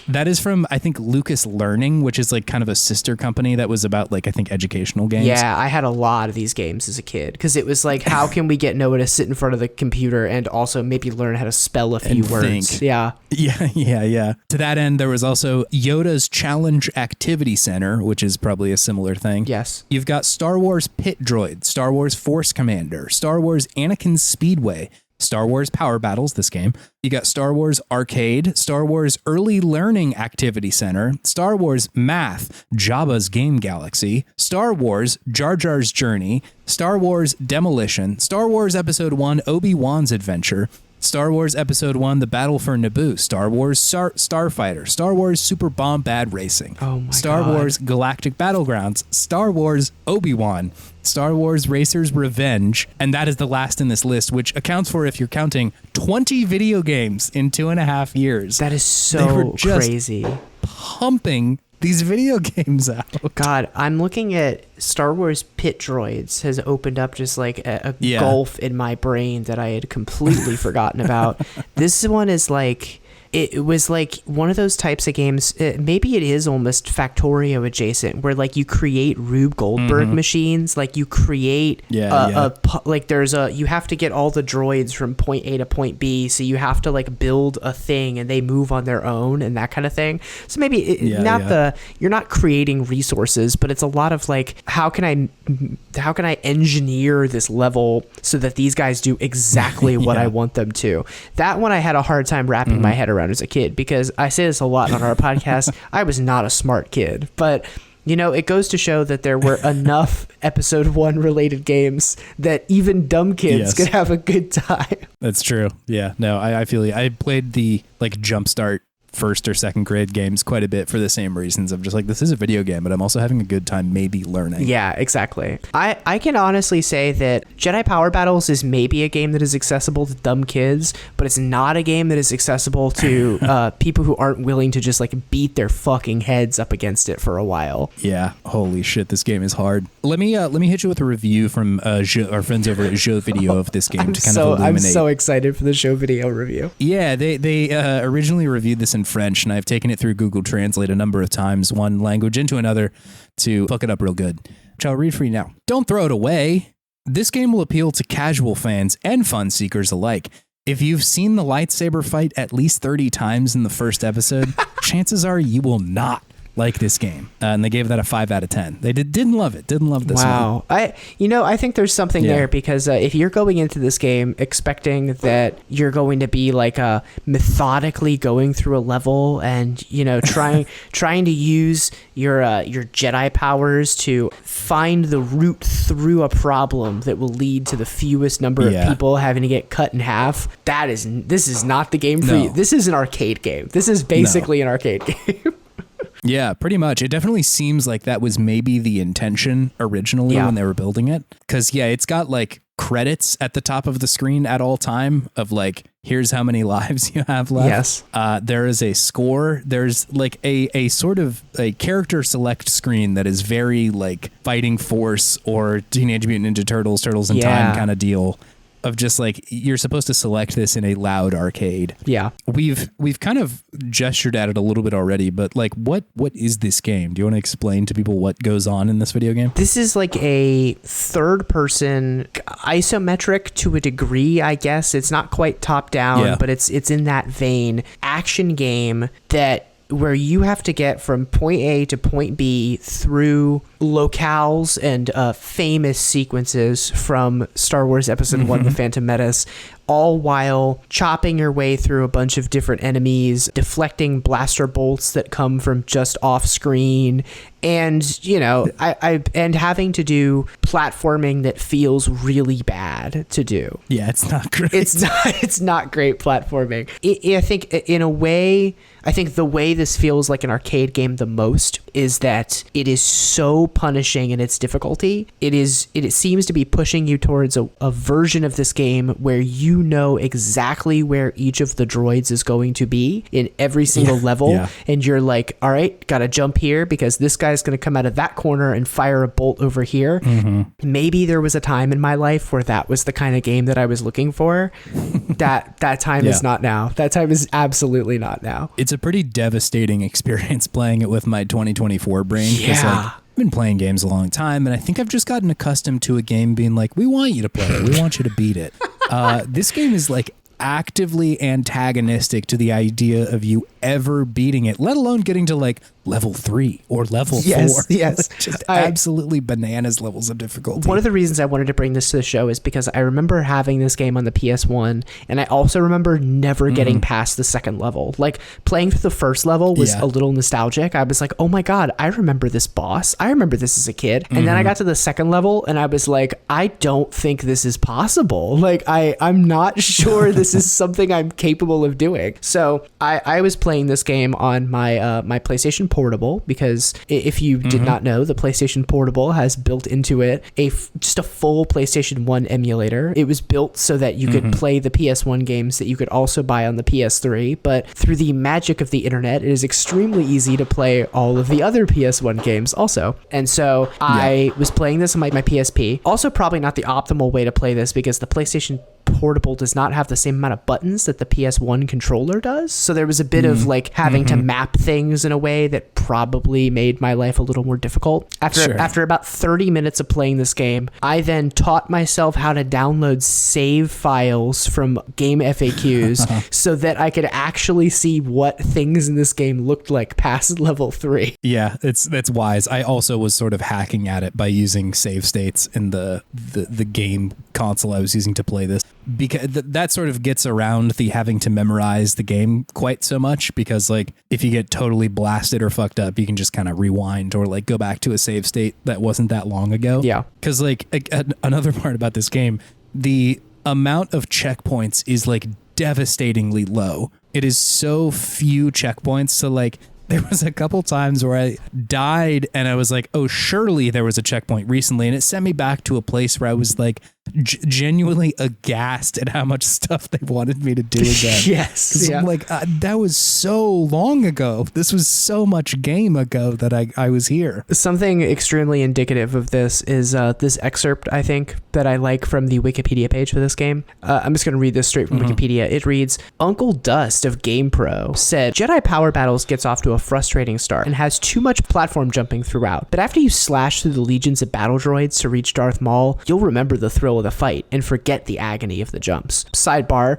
That is from, I think, Lucas Learning, which is like kind of a sister company that was about like, I think, educational games. Yeah, I had a lot of these games as a kid because it was like, how can we get Noah to sit in front of the computer and also maybe learn how to spell a few words? Think. Yeah. Yeah. To that end, there was also Yoda's Challenge Activity Center, which is probably a similar thing. Yes. You've got Star Wars Pit Droid, Star Wars Force Commander, Star Wars Anakin Speedway, Star Wars Power Battles, this game. You got Star Wars Arcade, Star Wars Early Learning Activity Center, Star Wars Math, Jabba's Game Galaxy, Star Wars Jar Jar's Journey, Star Wars Demolition, Star Wars Episode 1 Obi-Wan's Adventure, Star Wars Episode 1 The Battle for Naboo, Star Wars Starfighter, Star Wars Super Bombad Racing, Oh my Star God. Wars Galactic Battlegrounds, Star Wars Obi-Wan, Star Wars Racer's Revenge, and that is the last in this list, which accounts for, if you're counting, 20 video games in 2.5 years. That is They were so just crazy. pumping these video games out. God, I'm looking at Star Wars Pit Droids has opened up just like a Yeah. gulf in my brain that I had completely forgotten about. This one is like, it was like one of those types of games, maybe it is almost Factorio adjacent, where like you create Rube Goldberg machines, like you create like you have to get all the droids from point A to point B, so you have to like build a thing and they move on their own and that kind of thing. So maybe you're not creating resources, but it's a lot of like, how can I engineer this level so that these guys do exactly what I want them to? That one I had a hard time wrapping my head around as a kid, because I say this a lot on our podcast. I was not a smart kid, but you know, it goes to show that there were enough Episode 1 related games that even dumb kids could have a good time. That's true. Yeah, no, I feel you. I played the like Jumpstart first or second grade games quite a bit for the same reasons of just like, this is a video game, but I'm also having a good time maybe learning. Yeah, exactly. I can honestly say that Jedi Power Battles is maybe a game that is accessible to dumb kids, but it's not a game that is accessible to people who aren't willing to just like beat their fucking heads up against it for a while. Yeah, holy shit, this game is hard. Let me hit you with a review from our friends over at Show Video of this game to kind of illuminate. I'm so excited for the Show Video review. Yeah, they originally reviewed this in French, and I've taken it through Google Translate a number of times, one language into another, to fuck it up real good, which I'll read for you now. Don't throw it away. This game will appeal to casual fans and fun seekers alike. If you've seen the lightsaber fight at least 30 times in the first episode, chances are you will not like this game. And they gave that a 5 out of 10. They didn't love it. Didn't love this one. Wow. I think there's something there, because if you're going into this game expecting that you're going to be like methodically going through a level and, you know, trying to use your Jedi powers to find the route through a problem that will lead to the fewest number of people having to get cut in half, this is not the game for you. This is an arcade game. This is basically an arcade game. Yeah, pretty much. It definitely seems like that was maybe the intention originally when they were building it. Because, it's got like credits at the top of the screen at all time of like, here's how many lives you have left. Yes. There is a score. There's like a sort of a character select screen that is very like Fighting Force or Teenage Mutant Ninja Turtles in Time kind of deal. of just like, you're supposed to select this in a loud arcade. Yeah. We've kind of gestured at it a little bit already, but like what is this game? Do you want to explain to people what goes on in this video game? This is like a third person isometric to a degree, I guess. It's not quite top down, but it's in that vein action game where you have to get from point A to point B through locales and famous sequences from Star Wars Episode 1, The Phantom Menace, all while chopping your way through a bunch of different enemies, deflecting blaster bolts that come from just off screen, and, you know, and having to do platforming that feels really bad to do. Yeah, it's not great. It's not great platforming. I think in a way, I think the way this feels like an arcade game the most is that it is so punishing in its difficulty. It seems to be pushing you towards a version of this game where you know exactly where each of the droids is going to be in every single level, and you're like, all right, gotta jump here because this guy's gonna come out of that corner and fire a bolt over here. Maybe there was a time in my life where that was the kind of game that I was looking for. That time is not now. That time is absolutely not now. It's a pretty devastating experience playing it with my 2024 brain. Like, I've been playing games a long time, and I think I've just gotten accustomed to a game being like, we want you to play it. We want you to beat it. This game is like actively antagonistic to the idea of you ever beating it, let alone getting to like level 3 or level 4. Yes. Just absolutely bananas levels of difficulty. One of the reasons I wanted to bring this to the show is because I remember having this game on the PS1, and I also remember never getting past the second level. Like, playing through the first level was a little nostalgic. I was like, oh my God, I remember this boss. I remember this as a kid. And then I got to the second level, and I was like, I don't think this is possible. Like, I'm not sure this is something I'm capable of doing. So I was playing this game on my my PlayStation Portable, because if you did not know, the PlayStation Portable has built into it just a full PlayStation 1 emulator. It was built so that you could play the PS1 games that you could also buy on the PS3, but through the magic of the internet, it is extremely easy to play all of the other PS1 games also. And so I was playing this on my PSP. Also, probably not the optimal way to play this, because the PlayStation Portable does not have the same amount of buttons that the PS1 controller does. So there was a bit of like having to map things in a way that probably made my life a little more difficult. After about 30 minutes of playing this game, I then taught myself how to download save files from game FAQs so that I could actually see what things in this game looked like past level 3. Yeah, that's wise. I also was sort of hacking at it by using save states in the game console I was using to play this, because that sort of gets around the having to memorize the game quite so much, because like if you get totally blasted or fucked up, you can just kind of rewind or like go back to a save state that wasn't that long ago. Yeah. Because like another part about this game, the amount of checkpoints is like devastatingly low. It is so few checkpoints. So like there was a couple times where I died and I was like, oh, surely there was a checkpoint recently. And it sent me back to a place where I was like genuinely aghast at how much stuff they wanted me to do again. Yes. I'm like, that was so long ago. This was so much game ago that I was here. Something extremely indicative of this is this excerpt, I think, that I like from the Wikipedia page for this game. I'm just going to read this straight from Wikipedia. It reads, Uncle Dust of GamePro said, Jedi Power Battles gets off to a frustrating start and has too much platform jumping throughout. But after you slash through the legions of battle droids to reach Darth Maul, you'll remember the thrill of the fight and forget the agony of the jumps. Sidebar,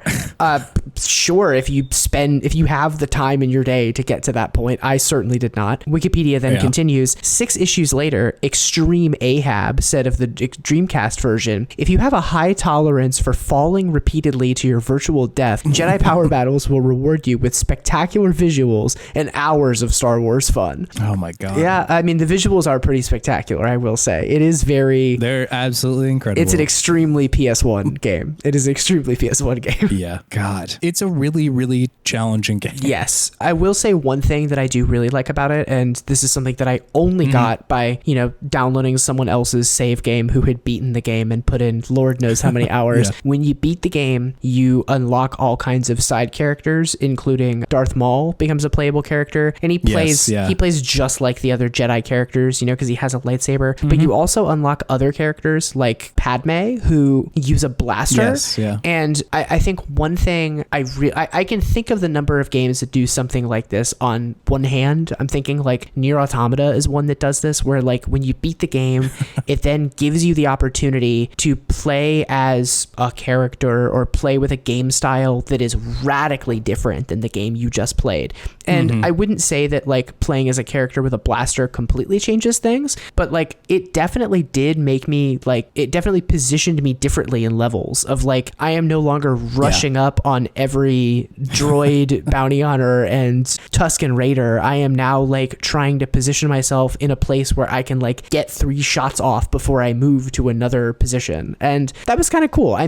sure, if you have the time in your day to get to that point. I certainly did not. Wikipedia then continues, 6 issues later, Extreme Ahab said of the Dreamcast version, if you have a high tolerance for falling repeatedly to your virtual death, Jedi Power Battles will reward you with spectacular visuals and hours of Star Wars fun. Oh my God. Yeah, I mean, the visuals are pretty spectacular, I will say. It is they're absolutely incredible. It's an extremely PS1 game. It is an extremely PS1 game. Yeah. God. it's a really, really challenging game. Yes. I will say one thing that I do really like about it, and this is something that I only got by, downloading someone else's save game who had beaten the game and put in Lord knows how many hours. When you beat the game, you unlock all kinds of side characters, including Darth Maul becomes a playable character, and he plays just like the other Jedi characters, because he has a lightsaber. But you also unlock other characters like Padme, who use a blaster. Yes, yeah. And I think one thing I can think of the number of games that do something like this on one hand. I'm thinking like Nier Automata is one that does this, where like when you beat the game, it then gives you the opportunity to play as a character or play with a game style that is radically different than the game you just played. And I wouldn't say that like playing as a character with a blaster completely changes things, but like it definitely did make me like, it definitely positioned me differently in levels of like, I am no longer rushing up on every droid bounty hunter and Tusken Raider. I am now like trying to position myself in a place where I can like get 3 shots off before I move to another position. And that was kind of cool. I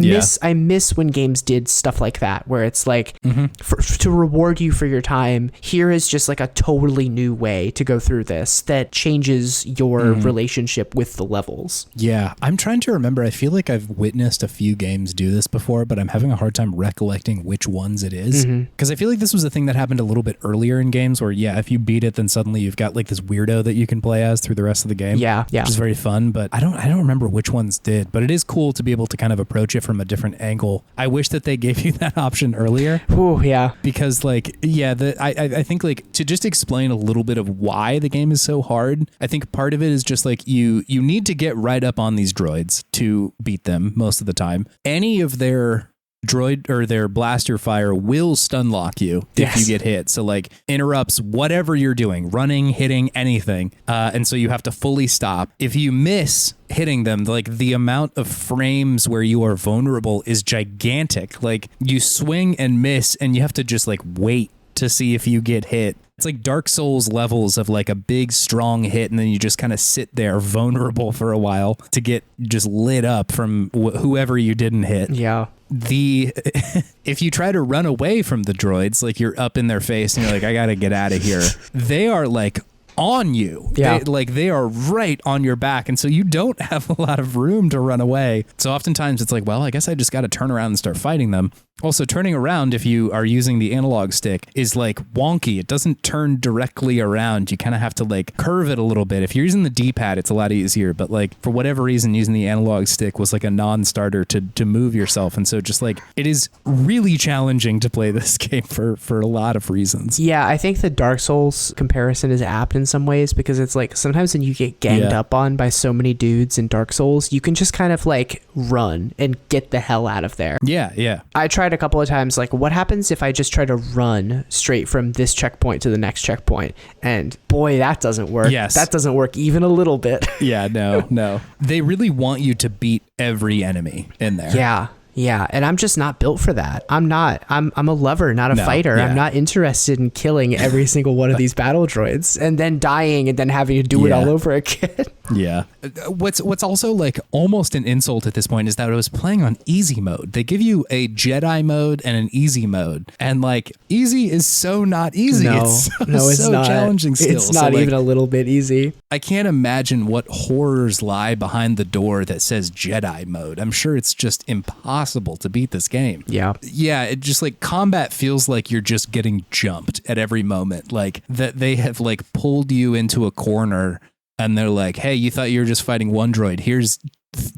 miss when games did stuff like that, where it's like to reward you for your time, here is just like a totally new way to go through this that changes your relationship with the levels. Yeah, I'm trying to remember. I feel like I've witnessed a few games do this before, but I'm having a hard time recollecting which ones it is. Because I feel like this was a thing that happened a little bit earlier in games where, if you beat it, then suddenly you've got like this weirdo that you can play as through the rest of the game. Yeah. Which is very fun, but I don't remember which ones did, but it is cool to be able to kind of approach it from a different angle. I wish that they gave you that option earlier. Oh, yeah. Because like, I think like to just explain a little bit of why the game is so hard, I think part of it is just like you need to get right up on these droids to beat them most of the time. Any of their droid or their blaster fire will stun lock you if you get hit. So like interrupts whatever you're doing, running, hitting, anything. And so you have to fully stop. If you miss hitting them, like the amount of frames where you are vulnerable is gigantic. Like you swing and miss and you have to just like wait to see if you get hit. It's like Dark Souls levels of like a big strong hit, and then you just kind of sit there vulnerable for a while to get just lit up from whoever you didn't hit. Yeah. If you try to run away from the droids, like you're up in their face and you're like, I gotta get out of here. They are like on you. Yeah. They are right on your back. And so you don't have a lot of room to run away. So oftentimes it's like, well, I guess I just got to turn around and start fighting them. Also, turning around, if you are using the analog stick, is like wonky. It doesn't turn directly around. You kind of have to like curve it a little bit. If you're using the D-pad, it's a lot easier. But like for whatever reason, using the analog stick was like a non-starter to move yourself. And so just like it is really challenging to play this game for a lot of reasons. Yeah, I think the Dark Souls comparison is apt in some ways, because it's like sometimes when you get ganged up on by so many dudes in Dark Souls, you can just kind of like run and get the hell out of there. Yeah. I tried a couple of times, like, what happens if I just try to run straight from this checkpoint to the next checkpoint? And boy, that doesn't work. Yes. That doesn't work even a little bit. Yeah, no. They really want you to beat every enemy in there. Yeah, and I'm just not built for that. I'm a lover, not a fighter. Yeah. I'm not interested in killing every single one of these battle droids and then dying and then having to do it all over again. Yeah. What's also like almost an insult at this point is that I was playing on easy mode. They give you a Jedi mode and an easy mode, and like easy is so not easy. It's so not challenging still. It's not even a little bit easy. I can't imagine what horrors lie behind the door that says Jedi mode. I'm sure it's just impossible to beat this game. Yeah. It just like combat feels like you're just getting jumped at every moment. Like that they have like pulled you into a corner and they're like, hey, you thought you were just fighting one droid. Here's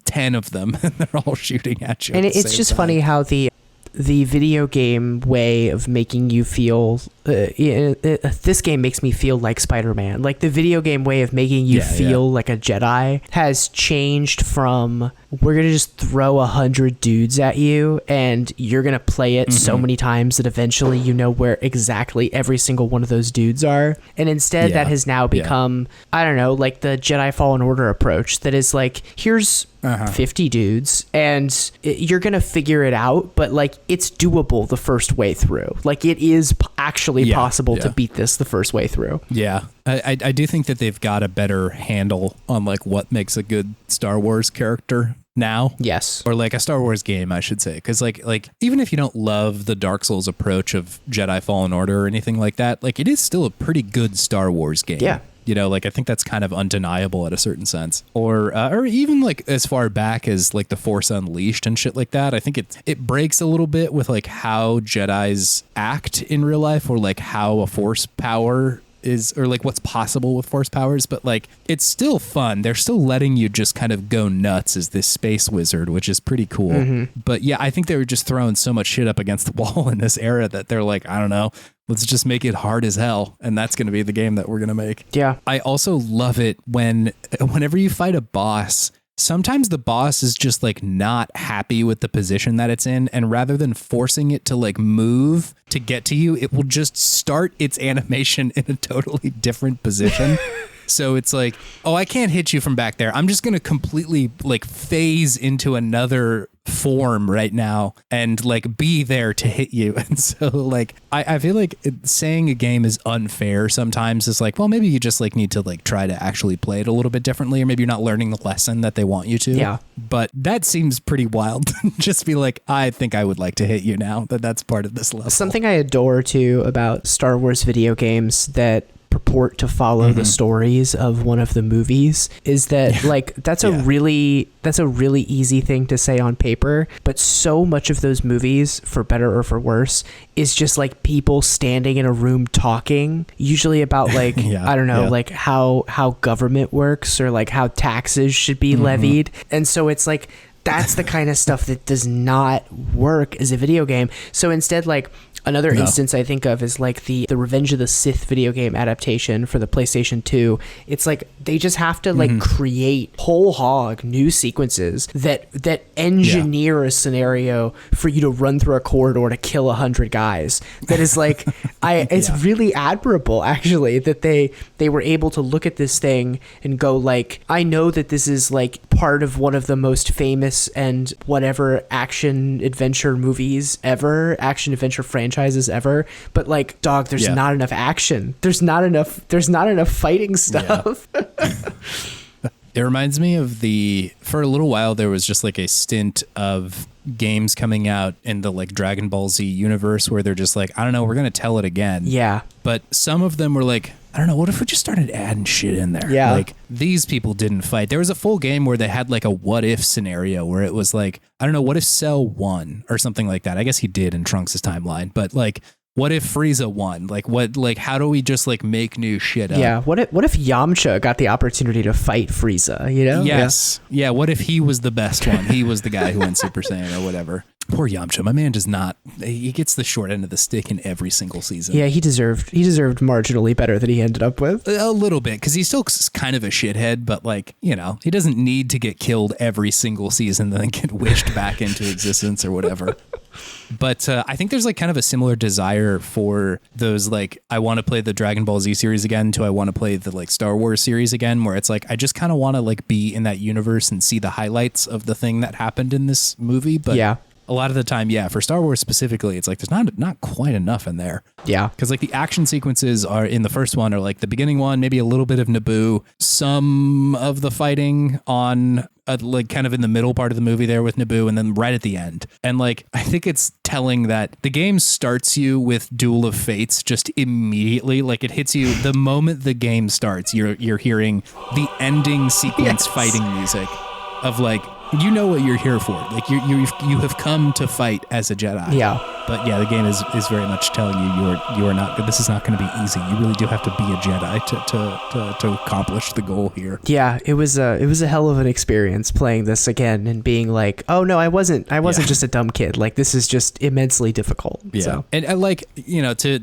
10 of them and they're all shooting at you. And it's just funny how the video game way of making you feel this game makes me feel like Spider-Man. Like the video game way of making you feel like a Jedi has changed from, we're gonna just throw 100 dudes at you and you're gonna play it so many times that eventually you know where exactly every single one of those dudes are, and instead that has now become I don't know, like the Jedi Fallen Order approach that is like, here's 50 dudes and you're gonna figure it out, but like it's doable the first way through. Like it is actually possible to beat this the first way through. I do think that they've got a better handle on like what makes a good Star Wars character now. Yes. Or like a Star Wars game, I should say. Because like even if you don't love the Dark Souls approach of Jedi Fallen Order or anything like that, like it is still a pretty good Star Wars game. Yeah. You know, like I think that's kind of undeniable at a certain sense. Or even like as far back as like the Force Unleashed and shit like that. I think it breaks a little bit with like how Jedis act in real life, or like how a Force power is, or like what's possible with Force powers. But like it's still fun. They're still letting you just kind of go nuts as this space wizard, which is pretty cool. Mm-hmm. But yeah, I think they were just throwing so much shit up against the wall in this era that they're like, I don't know, let's just make it hard as hell, and that's going to be the game that we're going to make. Yeah. I also love it whenever you fight a boss, sometimes the boss is just like not happy with the position that it's in, and rather than forcing it to like move to get to you, it will just start its animation in a totally different position. So it's like, oh, I can't hit you from back there. I'm just going to completely like phase into another form right now and like be there to hit you. And so like, I feel like saying a game is unfair sometimes is like, well, maybe you just like need to like try to actually play it a little bit differently, or maybe you're not learning the lesson that they want you to. Yeah. But that seems pretty wild. Just be like, I think I would like to hit you now. That's part of this level. Something I adore too about Star Wars video games that purport to follow the stories of one of the movies is that like that's a really easy thing to say on paper, but so much of those movies, for better or for worse, is just like people standing in a room talking, usually about like I don't know, like how government works, or like how taxes should be levied. And so it's like that's the kind of stuff that does not work as a video game. So instead, like another instance I think of is like the Revenge of the Sith video game adaptation for the PlayStation 2. It's like they just have to like create whole hog new sequences that engineer a scenario for you to run through a corridor to kill 100 guys. That is like it's really admirable actually that they were able to look at this thing and go like, I know that this is like part of one of the most famous and whatever action adventure franchises ever, but like, dog, there's not enough action. There's not enough fighting stuff. It reminds me of for a little while there was just like a stint of games coming out in the like Dragon Ball Z universe where they're just like, I don't know, we're going to tell it again. Yeah. But some of them were like, I don't know, what if we just started adding shit in there? Yeah. Like, these people didn't fight. There was a full game where they had like a what if scenario where it was like, I don't know, what if Cell won or something like that? I guess he did in Trunks' timeline, but like, what if Frieza won? Like, how do we just like make new shit up? Yeah. What if Yamcha got the opportunity to fight Frieza, you know? Yes. Yeah. What if he was the best one? He was the guy who went Super Saiyan or whatever. Poor Yamcha. My man does not, he gets the short end of the stick in every single season. Yeah. He deserved marginally better than he ended up with. A little bit. 'Cause he's still kind of a shithead, but like, you know, he doesn't need to get killed every single season and then get wished back into existence or whatever. But I think there's like kind of a similar desire for those, like, I want to play the Dragon Ball Z series again to I want to play the like Star Wars series again, where it's like, I just kind of want to like be in that universe and see the highlights of the thing that happened in this movie. But a lot of the time, for Star Wars specifically, it's like there's not quite enough in there. Yeah. Because like the action sequences are in the first one are like the beginning one, maybe a little bit of Naboo, some of the fighting on like kind of in the middle part of the movie there with Naboo, and then right at the end. And like, I think it's telling that the game starts you with Duel of Fates just immediately. Like it hits you the moment the game starts, you're hearing the ending sequence fighting music of like, you know what you're here for. Like you have come to fight as a Jedi. Yeah. But yeah, the game is very much telling you are not. This is not going to be easy. You really do have to be a Jedi to accomplish the goal here. Yeah, it was a hell of an experience playing this again and being like, oh no, I wasn't just a dumb kid. Like this is just immensely difficult. Yeah. So. And like, you know, to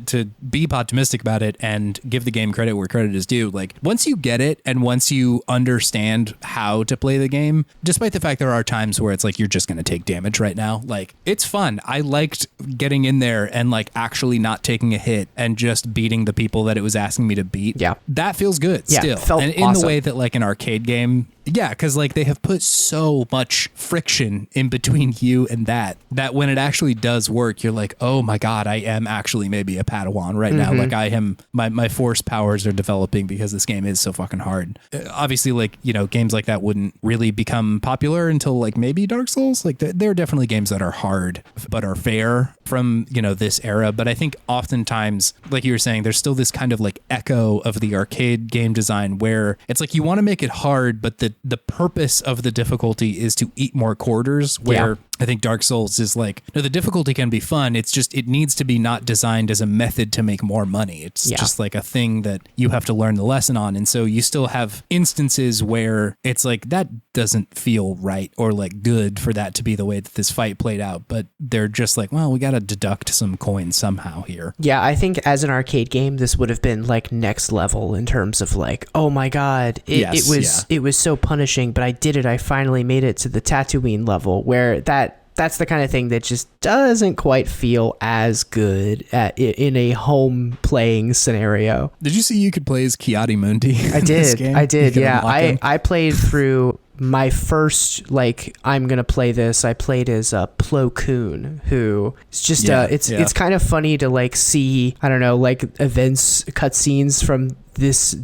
be Podtimistic about it and give the game credit where credit is due. Like once you get it and once you understand how to play the game, despite the fact there are times where it's like you're just going to take damage right now, like it's fun. I liked getting in there and like actually not taking a hit and just beating the people that it was asking me to beat. Yeah. That feels good still. Felt and in awesome. The way that like an arcade game Yeah, because like they have put so much friction in between you and that when it actually does work, you're like, oh my God, I am actually maybe a Padawan right now. Like I am, my force powers are developing because this game is so fucking hard. Obviously, like, you know, games like that wouldn't really become popular until like maybe Dark Souls. Like there are definitely games that are hard but are fair from, you know, this era. But I think oftentimes, like you were saying, there's still this kind of like echo of the arcade game design where it's like you want to make it hard, but the purpose of the difficulty is to eat more quarters, where I think Dark Souls is like, no, the difficulty can be fun. It's just, it needs to be not designed as a method to make more money. It's just like a thing that you have to learn the lesson on. And so you still have instances where it's like, that doesn't feel right or like good for that to be the way that this fight played out. But they're just like, well, we got to deduct some coins somehow here. Yeah, I think as an arcade game, this would have been like next level in terms of like, oh my God, it was so punishing, but I did it. I finally made it to the Tatooine level, where that's the kind of thing that just doesn't quite feel as good in a home playing scenario. Did you see you could play as Ki-Adi-Mundi? I did. Yeah. I played through my first, like, I'm going to play this. I played as Plo Koon, who is just, it's kind of funny to like see, I don't know, like events, cutscenes from this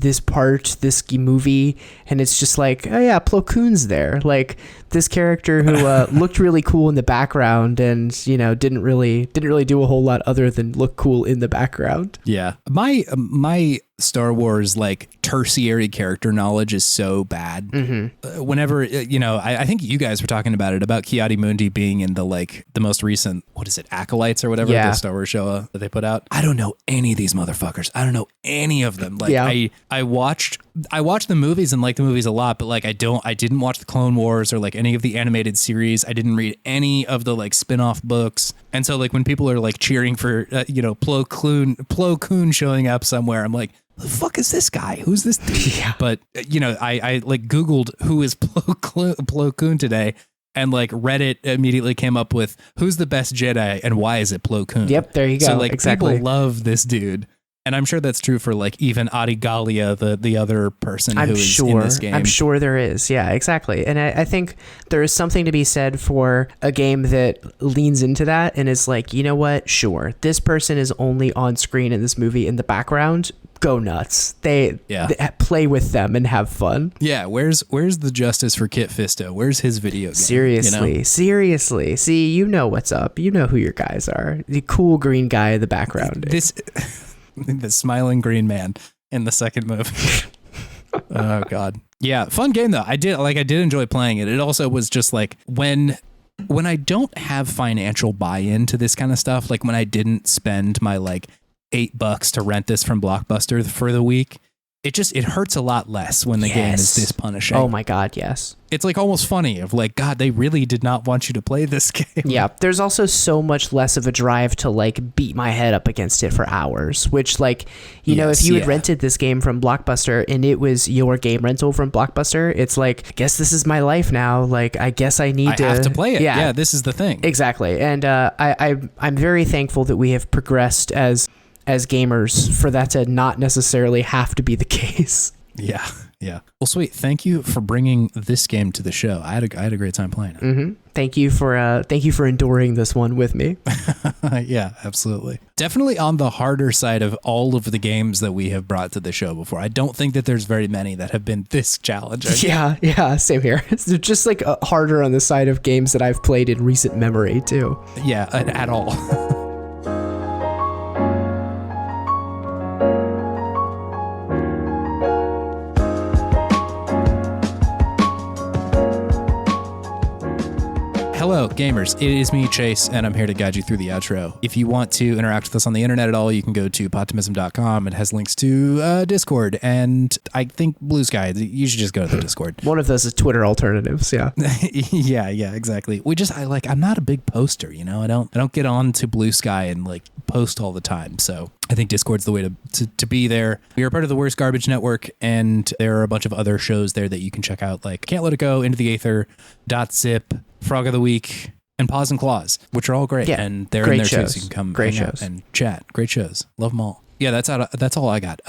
movie, and it's just like, oh yeah, Plo Koon's there, like this character who looked really cool in the background, and you know didn't really do a whole lot other than look cool in the background. Yeah, my Star Wars like tertiary character knowledge is so bad. Whenever you know, I think you guys were talking about it, about Ki-Adi-Mundi being in the like the most recent, what is it, Acolytes or whatever, the Star Wars show that they put out. I don't know any of these motherfuckers. I don't know any of them. Like I watched the movies and liked the movies a lot, but like I didn't watch the Clone Wars or like any of the animated series. I didn't read any of the like spin-off books. And so like when people are like cheering for you know, Plo Koon showing up somewhere, I'm like, the fuck is this guy? Who's this dude? Yeah. But you know, I like Googled who is Plo Koon today, and like Reddit immediately came up with who's the best Jedi and why is it Plo Koon? Yep, there you go. So like exactly. People love this dude. And I'm sure that's true for like even Adi Gallia, the other person who is in this game. I'm sure there is. Yeah, exactly. And I think there is something to be said for a game that leans into that and is like, you know what? Sure, this person is only on screen in this movie in the background. Go nuts. They play with them and have fun. Yeah, where's the justice for Kit Fisto? Where's his video game? Seriously, you know? Seriously. See, you know what's up. You know who your guys are. The cool green guy in the background. The smiling green man in the second movie. Oh God. Yeah, fun game though. I did enjoy playing it. It also was just like when I don't have financial buy-in to this kind of stuff, like when I didn't spend my like $8 to rent this from Blockbuster for the week, it hurts a lot less when the game is this punishing. Oh my God, yes. It's like almost funny of like, God, they really did not want you to play this game. Yeah, there's also so much less of a drive to like beat my head up against it for hours, which like, you know, if you had rented this game from Blockbuster and it was your game rental from Blockbuster, it's like, I guess this is my life now. Like, I guess I have to play it. Yeah, this is the thing. Exactly. And I'm very thankful that we have progressed as gamers for that to not necessarily have to be the case. Yeah. Well, sweet. Thank you for bringing this game to the show. I had a great time playing it. Thank you for enduring this one with me. Yeah, absolutely. Definitely on the harder side of all of the games that we have brought to the show before. I don't think that there's very many that have been this challenging. Yeah, same here. It's just like harder on the side of games that I've played in recent memory too. Yeah, at all. Hello, gamers. It is me, Chase, and I'm here to guide you through the outro. If you want to interact with us on the internet at all, you can go to podtimism.com. It has links to Discord, and I think Blue Sky. You should just go to the Discord. One of those is Twitter alternatives, yeah. yeah, exactly. I'm not a big poster, you know? I don't get on to Blue Sky and like post all the time, so I think Discord's the way to be there. We are part of the Worst Garbage Network, and there are a bunch of other shows there that you can check out, like Can't Let It Go, Into the Aether, .zip, Frog of the Week, and Paws and Claws, which are all great. Yeah, and they're in there too, so you can come hang out and chat. Great shows. Love them all. Yeah, that's all I got.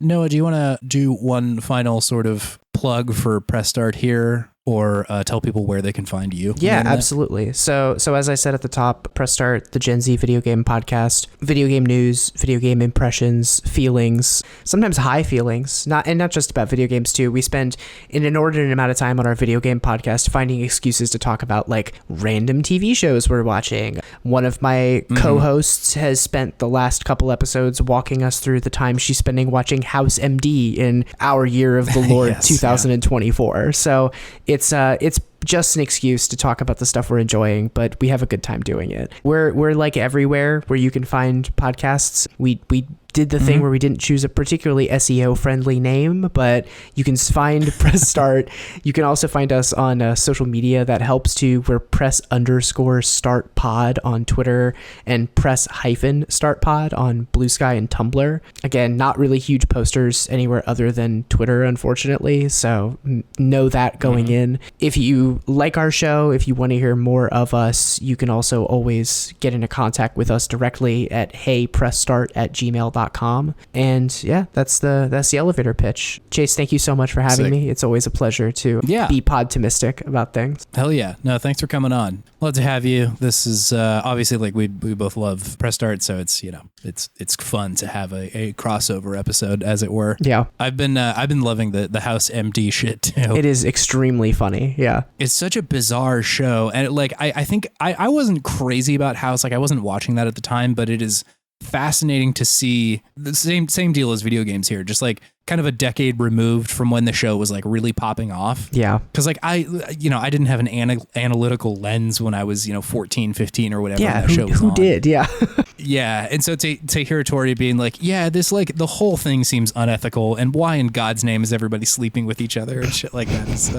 Noah, do you want to do one final sort of plug for Press Start here, or tell people where they can find you? Yeah, absolutely. So as I said at the top, Press Start, the Gen Z video game podcast, video game news, video game impressions, feelings, sometimes high feelings, not just about video games too. We spend an inordinate amount of time on our video game podcast finding excuses to talk about like random TV shows we're watching. One of my co-hosts has spent the last couple episodes walking us through the time she's spending watching House MD in Our Year of the Lord 2024. So it's just an excuse to talk about the stuff we're enjoying, but we have a good time doing it. We're like everywhere where you can find podcasts. We did the thing where we didn't choose a particularly SEO friendly name, but you can find Press Start. You can also find us on social media that helps too. We're press_start pod on Twitter and press-start pod on Blue Sky and Tumblr. Again, not really huge posters anywhere other than Twitter, unfortunately. So know that going in. If you like our show, if you want to hear more of us, you can also always get into contact with us directly at heypressstart@gmail.com. And yeah, that's the elevator pitch. Chase, thank you so much for having me. It's always a pleasure to be podtimistic about things. Hell yeah. No, thanks for coming on. Love to have you. This is obviously like we both love Press Start, so it's it's fun to have a crossover episode, as it were. Yeah. I've been loving the House MD shit too. It is extremely funny. Yeah. It's such a bizarre show, and I think I wasn't crazy about House, like I wasn't watching that at the time, but it is fascinating to see the same deal as video games here, just like kind of a decade removed from when the show was like really popping off. Yeah. Cause like I didn't have an analytical lens when I was, 14, 15 or whatever. Yeah. That show was who on. did? Yeah. Yeah. And so to hear Tori being like, yeah, this like the whole thing seems unethical. And why in God's name is everybody sleeping with each other and shit like that is,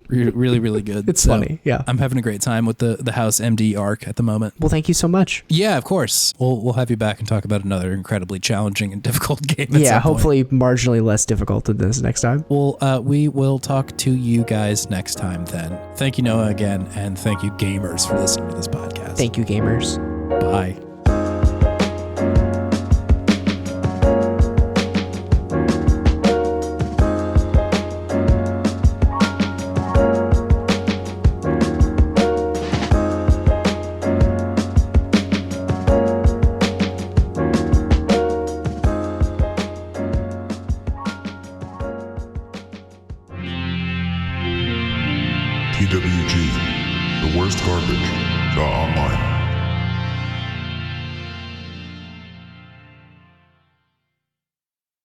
really, really good. It's funny. Yeah. I'm having a great time with the House MD arc at the moment. Well, thank you so much. Yeah, of course. We'll have you back and talk about another incredibly challenging and difficult game. Yeah, hopefully marginally less difficult than this next time. Well, we will talk to you guys next time then. Thank you, Noah, again, and thank you, gamers, for listening to this podcast. Thank you, gamers. Bye. TWG, the worst garbage, online.